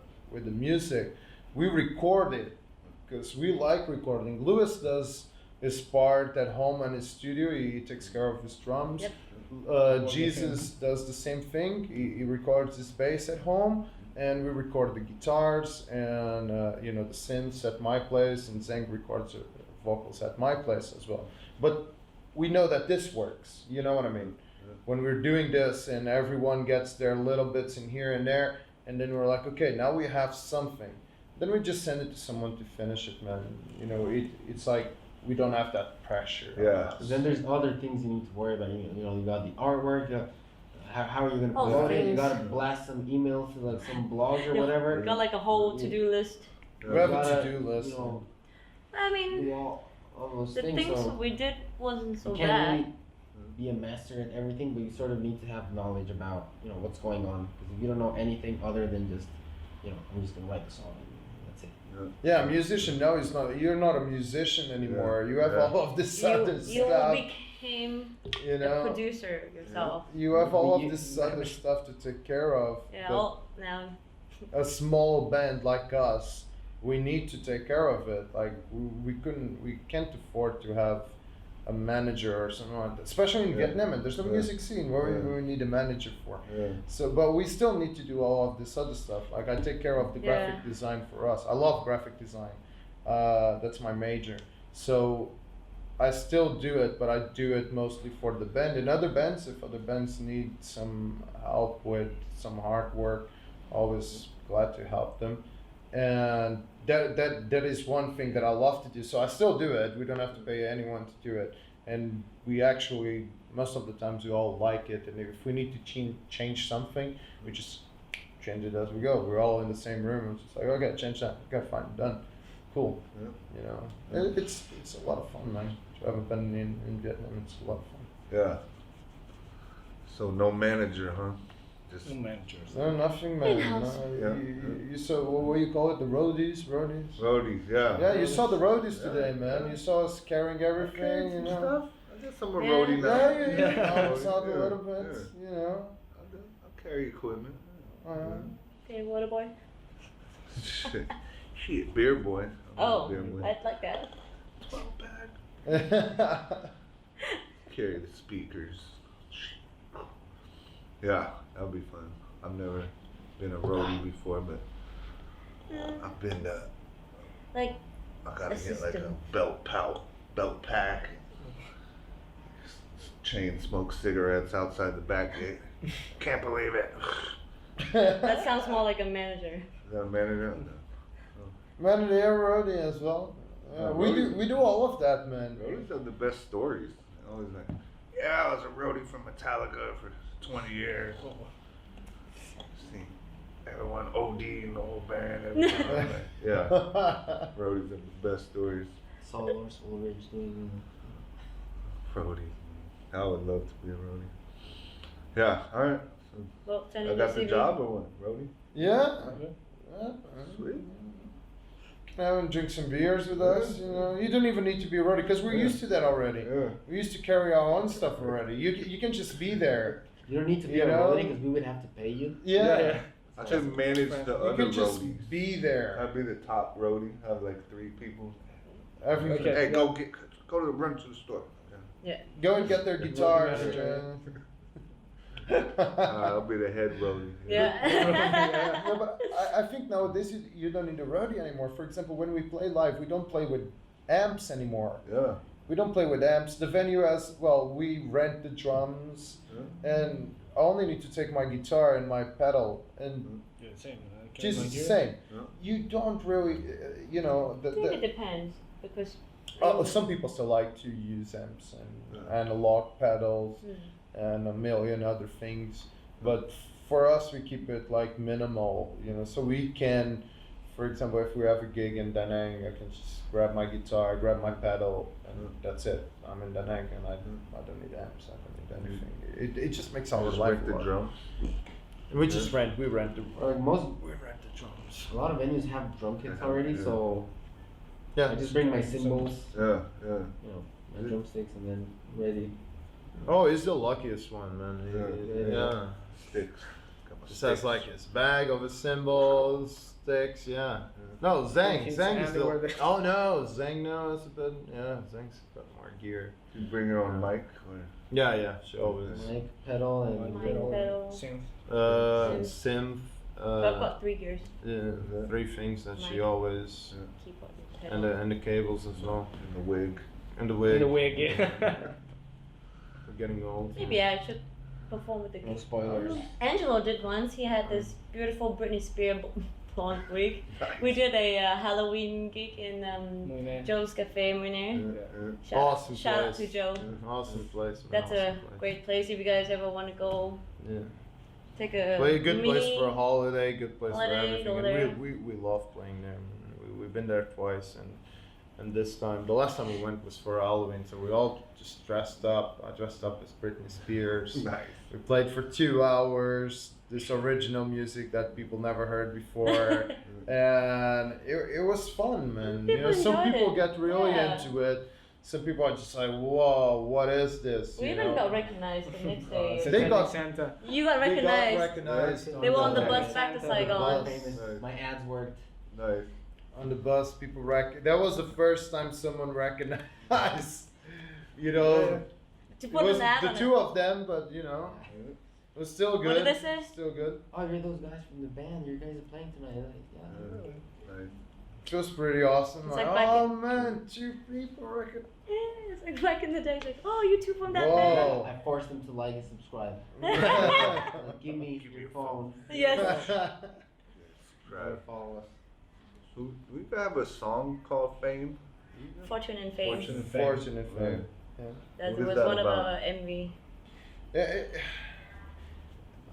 music, we record it because we like recording. Lewis does his part at home in his studio. He takes care of his drums. Yep. Jesus does the same thing. He records his bass at home, and we record the guitars and the synths at my place, and Zeng records the vocals at my place as well. But we know that this works. You know what I mean? When we're doing this and everyone gets their little bits in here and there, and then we're like, okay, now we have something. Then we just send it to someone to finish it, man. It's like we don't have that pressure. on Yeah. us. Then there's other things you need to worry about. You got the artwork. How are you gonna Oh, promote it? You things. gotta blast some emails to like some blogs or Yeah. whatever. Got like a whole to-do list. We have You a gotta, to-do list. I mean, Do all those the things. things So we did wasn't so you can't bad. really be a master at everything, but you sort of need to have knowledge about what's going on. Because if you don't know anything other than just I'm just gonna write the song. That's it. Yeah, a musician. No, it's not. You're not a musician anymore. You have all of this other You stuff. became You a know, producer yourself. you have all You- of this other stuff to take care of. Yeah. but All now. a small band like us, we need to take care of it. Like we can't afford to have a manager or something like that. Especially in Yeah. Vietnam, and there's no Yeah. music scene where Yeah. we need a manager for. Yeah. So, but we still need to do all of this other stuff. Like I take care of the graphic Yeah. design for us. I love graphic design. That's my major. So I still do it, but I do it mostly for the band. In other bands, if other bands need some help with some hard work, always glad to help them. And that is one thing that I love to do. So I still do it. We don't have to pay anyone to do it. And we actually, most of the times, we all like it. And if we need to change something, we just change it as we go. We're all in the same room. It's just like, okay, change that. Okay, fine, done. Cool. Yeah. You know, it's a lot of fun, man. If you haven't been in Vietnam, it's a lot of fun. Yeah. So no manager, huh? Just No managers. No, nothing, man. In-house. No, you saw what do you call it? The roadies. roadies, yeah. Yeah, you saw the roadies Yeah, today, man. yeah. You saw us carrying everything, Okay, you some know. stuff. I did some Yeah. roadie now. Yeah. I saw the Yeah, little bits, you know. I'll carry equipment. Okay, water boy. Shit. Shit, beer boy. I'm Oh, a beer boy. I'd like that. 12 pack. Carry the speakers. Yeah, that'll be fun. I've never been a roadie before, but I've been Like, I gotta get like a Assistant. belt pack. Chain smoke cigarettes outside the back gate. Can't believe it. that sounds more like a manager. Is that a manager? Man, they are roadie as well. Yeah, We do all of that, man. Roadies have the best stories. Always like, yeah, I was a roadie for Metallica for 20 years. See, everyone OD in the whole band. Everyone, like, yeah, roadies have the best stories. Saw Lars Ulrich doing. Roadie. I would love to be a roadie. Yeah, alright. So Well, send I in got your the CV. job or what? Roadie? Yeah. Sweet. Come and drink some beers with us. You know, you don't even need to be a roadie because we're Yeah. used to that already. Yeah. We used to carry our own stuff already. You can just be there. You don't need to be You a know? roadie because we would have to pay you. Yeah. I could manage the You other can just roadies. be there. I'd be the top roadie. Have like 3 people. Everything. Okay. Hey, go to the run to the store. Go and get their guitars. manager. I'll be the head roadie. Yeah. No, but I think nowadays you don't need a roadie anymore. For example, when we play live, we don't play with amps anymore. Yeah. We don't play with amps. The venue has, well, we rent the drums, and I only need to take my guitar and my pedal, and Yeah, same. just the same. Yeah. You don't really, you know, I think it depends because. some people still like to use amps and Yeah. analog pedals Mm. and a million other things, but for us we keep it like minimal, you know, so we can, for example, if we have a gig in Da Nang, I can just grab my guitar, grab my pedal, and that's it. I'm in Da Nang and I don't need amps, I don't need anything. It just makes our Just life rent the work. drums. We just rent the Like most, we rent the drums. a lot of venues have drum kits Yeah. already, Yeah. so Yeah. I just bring my cymbals, Yeah, yeah. you know, my drumsticks, and then ready. Oh, he's the luckiest one, man. Yeah. Sticks. Got my Just has sticks. like his bag of his cymbals, sticks, yeah. No, Zhang. He's Zhang is everywhere the. there. Oh no, Zhang now is a bit. Yeah, Zhang's got more gear. You bring your own mic or Yeah, she always. Mic, pedal, and Mic, pedal. Synth. Synth. I've got 3 gears. Yeah, 3 things that she Mic. always. Keyboard. And the cables as well. in the wig. And the wig. The wig, yeah. We're getting old. Maybe I should perform with the no gig. spoilers. Angelo did once. He had this beautiful Britney Spears blonde wig. We did a Halloween gig in Moynihan. Joe's Cafe Moynihan. Yeah. Awesome Shout out to place. Joe. Awesome place. Man. That's awesome a place. great place if you guys ever want to go Yeah. take a Well, a good place mini- for a holiday, good place holiday, for everything. go And there. we love playing there. We've been there twice, and And this time, the last time we went was for Halloween, so we all just dressed up. I dressed up as Britney Spears. Nice. We played for 2 hours this original music that people never heard before, and it was fun, man. People Some enjoyed people it. get really Yeah. into it. Some people are just like, "Whoa, what is this?" We you even know? got recognized the next day. They got- Santa. You got They got recognized. recognized. They were on the Yeah. bus back to Santa, Saigon. Famous. My ads worked. Nice. On the bus, people that was the first time someone recognized. You know, To it put was an ad the on 2 it. of them, but you know, it was still good. What did they say? Still good. Oh, you're those guys from the band. You guys are playing tonight. Like, yeah. Nice. It was pretty awesome. It's Like, like back oh man, 2 people recognized. Yeah, it's like back in the day, it's like, oh, you two from that Whoa. band. I forced them to like and subscribe. Like, give me your phone. Yes. Right. Follow us. So we have a song called Fame. Fortune and Fame. Fortune and Fame. Fortunate Right. fame. Yeah. That What is was that one of about? our envy. Yeah,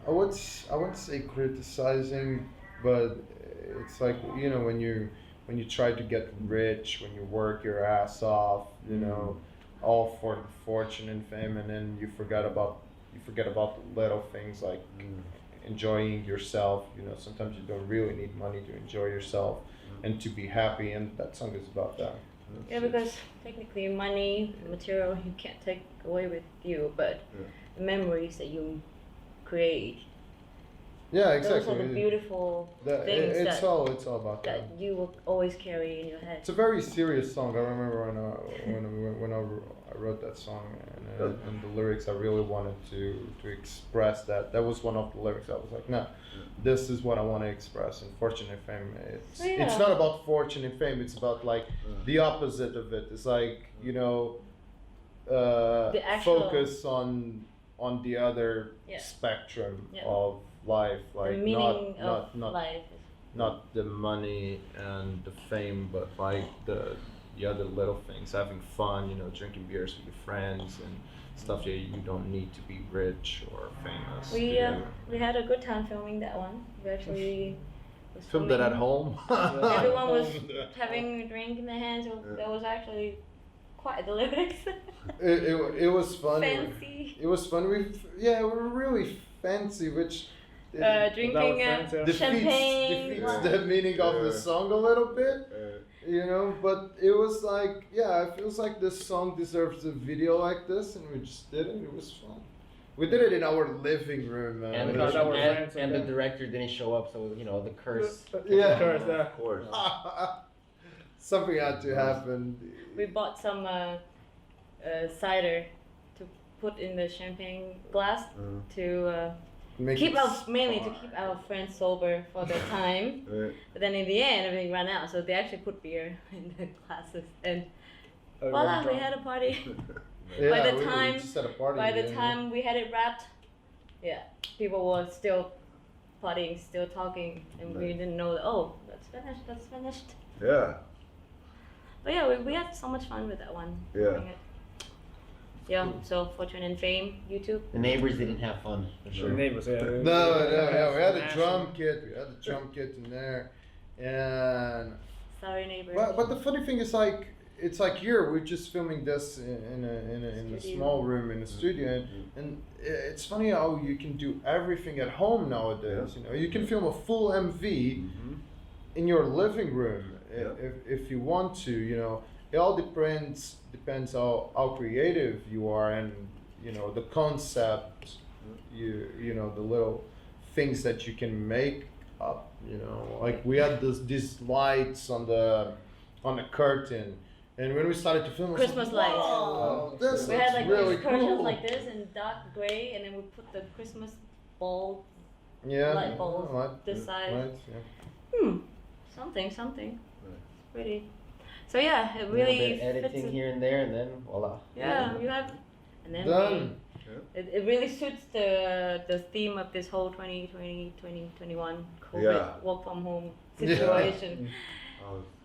I wouldn't say criticizing, but it's like, you know, when you try to get rich, when you work your ass off, you know, all for the fortune and fame, and then you forget about the little things like enjoying yourself. You know, sometimes you don't really need money to enjoy yourself and to be happy, and that song is about that. Yeah, because technically money, material, you can't take away with you, but Yeah. the memories that you create, Yeah, those exactly. are the beautiful things it's that, all about that. that you will always carry in your head. It's a very serious song. I remember when I wrote that song and the lyrics. I really wanted to express that. That was one of the lyrics. I was like, no, this is what I want to express. And fortune and fame. It's Yeah. not about fortune and fame. It's about like the opposite of it. It's like, you know, The actual- focus on the other Yeah. spectrum Yeah. of life, The like meaning not of life. not the money and the fame, but like the other little things, having fun, you know, drinking beers with your friends and stuff. You don't need to be rich or famous. to do. We had a good time filming that one. We actually was Filmed it at filming- home. Everyone was having a drink in their hands, so that was actually quite the lyrics. it was fun. Fancy. It was fun. We were really fancy, which Drinking friends, yeah. champagne. defeats the meaning of the song a little bit. You know, but it was like, yeah, it feels like this song deserves a video like this, and we just did it. It was fun. We did it in our living room, man. And, Because our friends and the and director didn't show up, so you know the curse. Yeah. Curse, yeah. Of course. Something had to happen. We bought some cider to put in the champagne glass to Make keep it mainly to keep our friends sober for the time. But then in the end, everything ran out, so they actually put beer in the glasses, and voila, we had a party. Yeah, By the we time- just had a party. By the yeah. time we had it wrapped, yeah, people were still partying, still talking, and we didn't know that, oh, that's finished. Yeah. But yeah, we had so much fun with that one. Yeah. doing it. Yeah, so Fortune and Fame, YouTube. The neighbors didn't have fun for sure. Neighbors, yeah. No, we had a Massive. drum kit. We had a drum kit in there, and Sorry, neighbors. but the funny thing is, like, it's like here we're just filming this in a Studio. small room in a studio, and it's funny how you can do everything at home nowadays. You know, you can film a full MV in your living room if you want to. You know, it all depends how creative you are, and you know the concept. You know the little things that you can make up. You know, like we had these lights on the curtain. And when we started to film, I was Christmas like, lights. "Wow, this We looks had like really these curtains cool." like this in dark gray, and then we put the Christmas bulb Yeah, light bulbs light- this size. lights, yeah. Something. Pretty. So yeah, it A little really bit fits. editing in- here and there, and then voila. Yeah, you have, and then Done. it really suits the theme of this whole 2020, 2021 COVID Yeah. work from home Yeah. situation.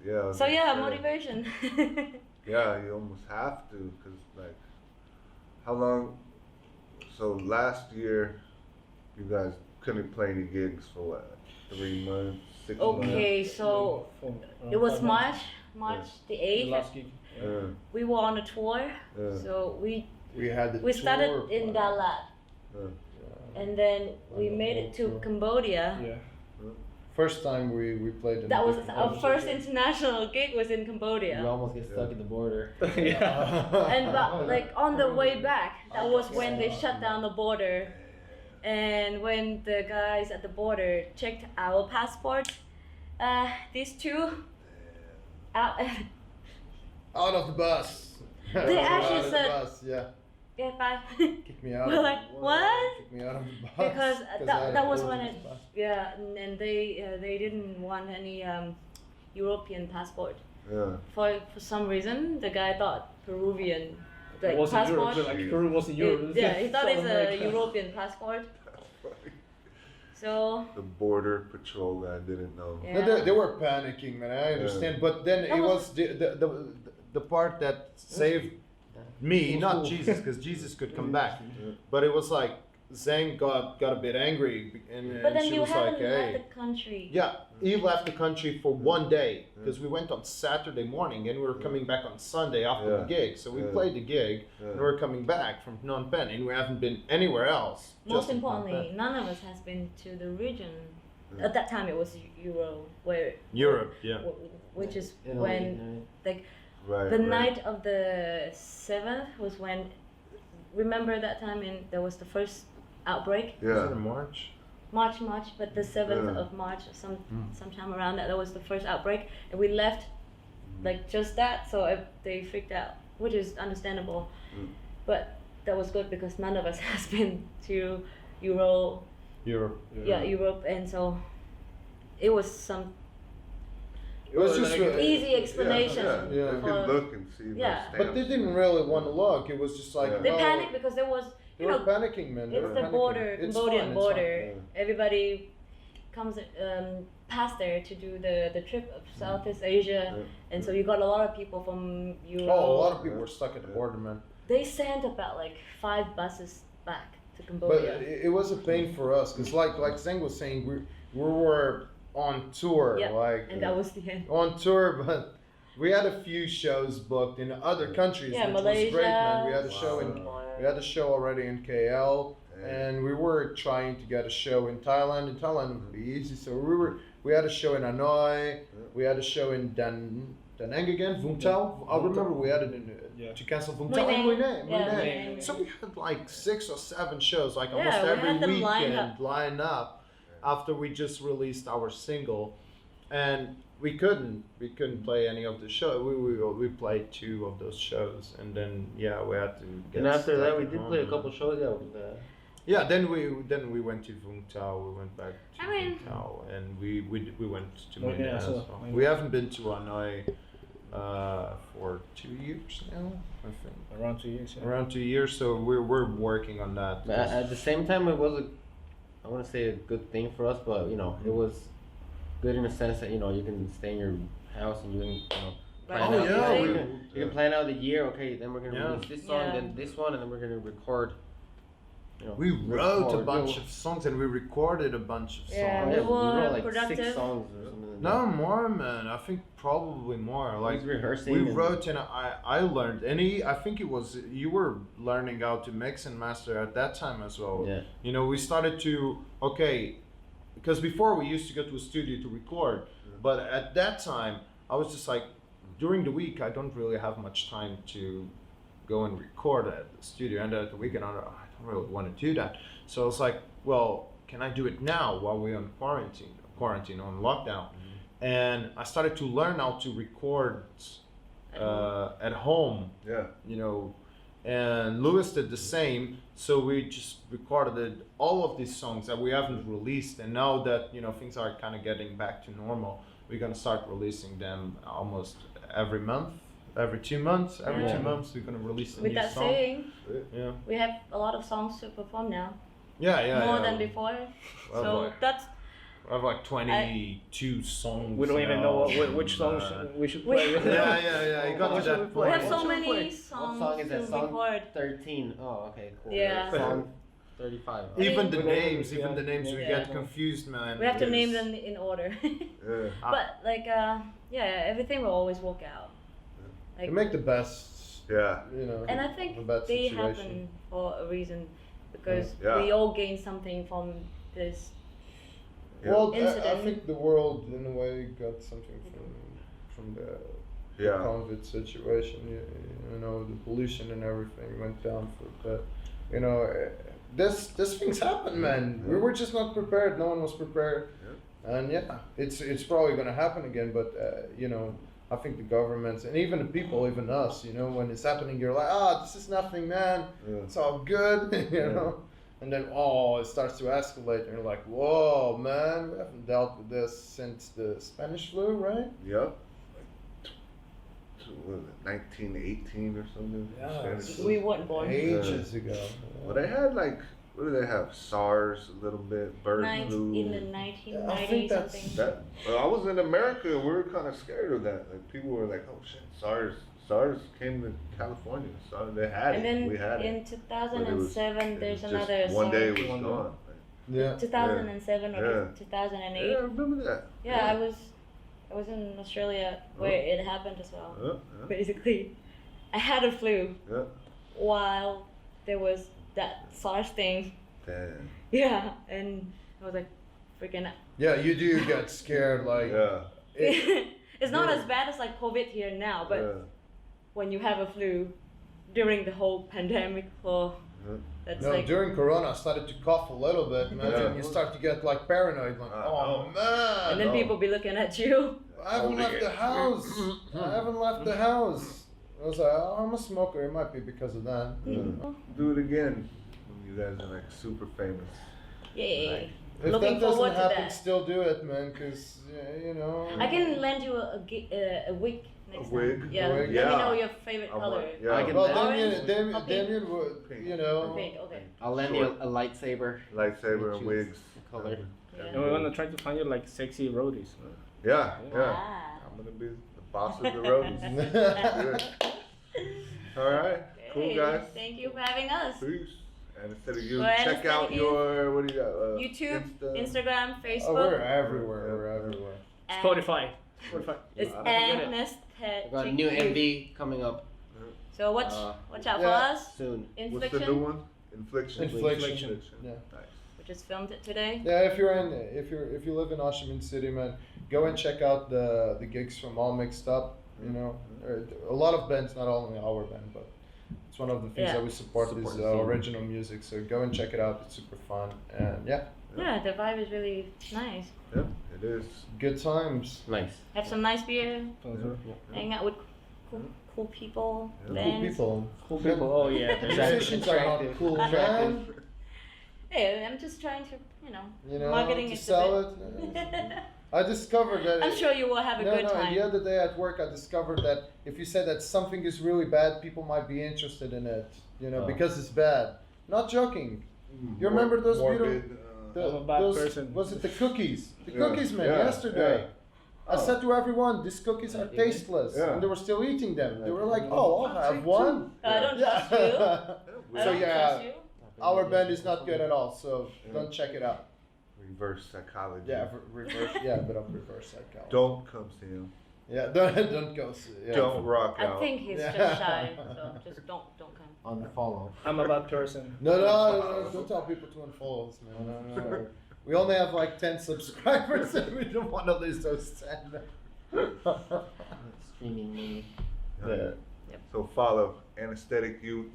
Yeah. So yeah, that's, motivation. Yeah, you almost have to, cause like, how long? So last year, you guys couldn't play any gigs for what? 3 months. 6 months. Okay, so it was March the The 8th. last gig. We were on a tour, Yeah. so We had the we started tour, in but- Dalat, and then we made it to Cambodia. Yeah. First time we played in That was different our countries. first international gig was in You Cambodia. almost get stuck at the border. Yeah. And but like on the way back, that was when they shut down the border. And when the guys at the border checked our passports, these two out Out of the bus. They actually Out of the said- bus, yeah. get back. Kick me out. We're like, what? Kick me out of the bus. Because I that, had that to was go when to it, the bus. yeah, and they didn't want any European passport. Yeah. For some reason, the guy thought Peruvian like It wasn't passport. Europe, like Peru wasn't Europe. Yeah, he thought it's South a America. European passport. So The border patrol guy didn't know. yeah. No, they were panicking, man. I understand, but then That it was- was the part that saved me, not Jesus, because Jesus could come back. But it was like Zhang got a bit angry, and, But then she you was haven't like, left "Hey, the country. yeah." He left the country for one day because we went on Saturday morning and we were coming back on Sunday after the Yeah. gig. So we Yeah. played the gig and we were coming back from Phnom Penh and we haven't been anywhere else. Most just in Phnom importantly, Penh. none of us has been to the region. At that time, it was Euro, where Europe, yeah. which is Italy, when right? Right. the right. night of the 7th was when. Remember that time there was the first outbreak. Was it Yeah. in March? March, but the 7th Yeah. of March, sometime around that was the first outbreak, and we left like just that, so they freaked out, which is understandable. But that was good because none of us has been to Europe, Europe. Europe, and so it was some It was Well, just like, really, easy explanation. Yeah. Yeah. You can look and see. those Yeah. but they stamps. didn't really want to look. It was just like Yeah. They well, panicked because there was, They you were know, panicking, man. They it's were the panicking. border, It's Cambodian fine, it's fine. border. Yeah. Everybody comes past there to do the trip of Southeast Asia, and so you got a lot of people from Europe. Oh, a lot of people were stuck at the border, man. They sent about like 5 buses back to But Cambodia. it was a pain for us because, like Zeng was saying, we were on tour, Yeah, like and that was the end. on tour, but we had a few shows booked in other countries, Yeah, which Malaysia. was great, man. We had a show in Wow. we had a show already in KL, Yeah. and we were trying to get a show in Thailand. In Thailand would be easy, so we had a show in Hanoi, we had a show in Da Nang again, Vung Tau. I remember we had it in Yeah. to cancel Vung Mui Tau and Nang. Mui Nang, Yeah, Mui Nang. Mui Nang. So we had like 6 or 7 shows, like Yeah, almost we every had them lined weekend line up after we just released our single, and we couldn't play any of the show. We played 2 of those shows, and then we had to get. And after that, stuck we at did home, play a man. couple shows. Yeah, with the, Yeah, then we went to Vung Tau. We went back to I mean- Vung Tau, and we went to Mui Nang Mui Nang as as well. well. We haven't been to Hanoi for 2 years now, I think. Around 2 years. Yeah. Around 2 years, so we're working on that. but at the same time, it was I want to say a good thing for us, but it was good in the sense that you can stay in your house and you can plan Right. Oh, out. yeah, you can plan out the year. Okay, then we're gonna Yeah. release this song, Yeah. then this one, and then we're gonna record. We wrote a record. bunch of songs and we recorded a bunch of Yeah, songs. we we were wrote like productive. 6 songs or something. Like No that. more, man. I think probably more. We Like was rehearsing. we and- wrote and I learned, and I think it was you were learning how to mix and master at that time as well. Yeah. You know, we started to because before we used to go to a studio to record, but at that time I was just like, during the week I don't really have much time to go and record at the studio, and at the weekend I don't really want to do that. So I was like, well, can I do it now while we're on quarantine on lockdown? And I started to learn how to record at home, Yeah. you know, and Lewis did the same. So we just recorded all of these songs that we haven't released, and now that things are kind of getting back to normal, we're gonna start releasing them almost every month, every 2 months. Every Yeah. 2 months we're gonna release a With new that song. saying, Yeah, we have a lot of songs to perform now, yeah. more than before. Well, So like- that's I have like 22 songs. We don't even know now. which songs we should We- play. Yeah. It got to What should that we play? we point. have so What should we many play? songs What song is to that? Song record. 13. Oh, okay, cool. Yeah. Song 35. Even the With names, names, even the yeah. names, we Yeah. get confused, man. We have to It's- name them in order. Yeah. But like, yeah, everything will always work out. Like, You make the best, Yeah. you know. and I of a think bad they situation. happen for a reason because Yeah. we all gain something from this. Yeah. Well, I Incident. think the world, in a way, got something from the Yeah. COVID situation. You know, the pollution and everything went down for a bit. You know, this things happen, man. We were just not prepared. No one was prepared, and yeah, it's probably gonna happen again. But you know, I think the governments and even the people, even us, you know, when it's happening, you're like, this is nothing, man. Yeah. It's all good, you know. And then, it starts to escalate, and you're like, whoa, man, we haven't dealt with this since the Spanish flu, right? Yep. What was it, 1918 or something? Yeah. Spanish flu. We weren't born. Ages ago. Well, they had like, what do they have? SARS a little bit, bird flu. In the I 1990s think that's- something. That, well, I was in America and we were kind of scared of that. Like people were like, "Oh shit, SARS came to California. So they had And it. then We had in it." 2007, It there's was another. just one day it SARS. was gone. Yeah. 2007 or Yeah. 2008. Yeah, I remember that. Yeah, I was in Australia where it happened as well. Yeah, Basically, I had a flu yeah. while there was that SARS thing. Damn. Yeah, and I was like, freaking out. Yeah, you do get scared, like. Yeah. It's not Yeah. as bad as like COVID here now, but Yeah. when you have a flu during the whole pandemic, that's No, like. during Corona, I started to cough a little bit, man. Yeah. And you start to get like paranoid, like, Oh. man. And then no. people be looking at you. I haven't Holding left it. the house. I haven't left the house. I was like, I'm a smoker. It might be because of that. Do it again when you guys are like super famous. Yay. If Looking that doesn't forward to happen, that. still do it, man. Cause you know. I can lend you a wig next wig? time. Yeah. A wig? Let me Yeah. know your favorite I color. want- yeah. I can- Well, Orange? Damien, Okay. Damien would, you know. Pink, okay. I'll lend you a lightsaber. Lightsaber and Choose wigs. the color. Yeah. And we're gonna try to find you like sexy roadies. Yeah, yeah. Ah. I'm gonna be the boss of the roadies. Good. All right, cool Okay, guys. Thank you for having us. Peace. And instead of you, Well, check out Anesthetic your what do you got? YouTube, Insta? Instagram, Oh, Facebook. we're everywhere. We're everywhere. and Spotify. It's I don't Anesthetic. I got a new MV coming up So watch out for yeah. us. soon. What's the new Infliction, one? Infliction. Infliction. Yeah. Nice. we just filmed it today. Yeah, if you live in Ho Chi Minh City, man, go and check out the gigs from All Mixed Up. You know, a lot of bands, not only our band, but it's one of the things Yeah. that we support Support is the scene. original music. So go and check it out. It's super fun and yeah, Yeah, the vibe is really nice. Yeah, it is. good times. Nice. Have some nice beer. Cool Hang out with cool people. Yeah. Cool Bands. people. people. Oh yeah. Musicians are not Attractive. cool, man. Hey, I'm just trying to, You know, marketing to is sell a it. bit. I discovered that. I'm sure you will have a no, good no. time. And the other day at work, I discovered that if you say that something is really bad, people might be interested in it. You know, Oh. because it's bad. Not joking. You remember those morbid, The, I'm a bad those, person. Was it the cookies? The Yeah, cookies, man. yeah, Yesterday, yeah. I said to everyone, "These cookies are Yeah. tasteless," Yeah. and they were still eating them. They were like, "Oh, I'll have one." I don't trust you. I So don't yeah, trust you. our band is not good at all. So Yeah. don't check it out. Reverse psychology. Yeah, reverse. Yeah, a bit of reverse psychology. Don't come see him. Yeah, don't go. Yeah. Don't rock I out. think he's Yeah. just shy, so just don't come. Unfollow. I'm a bad person. No, don't tell people to unfollow us, man. No. We only have like 10 subscribers, and we don't want to lose those 10. Streaming me. Yeah. So follow Anesthetic Youth.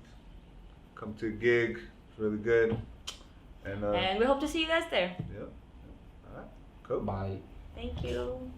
Come to a gig. It's really good. And And we hope to see you guys there. yeah. All right. Cool. Bye. Thank you.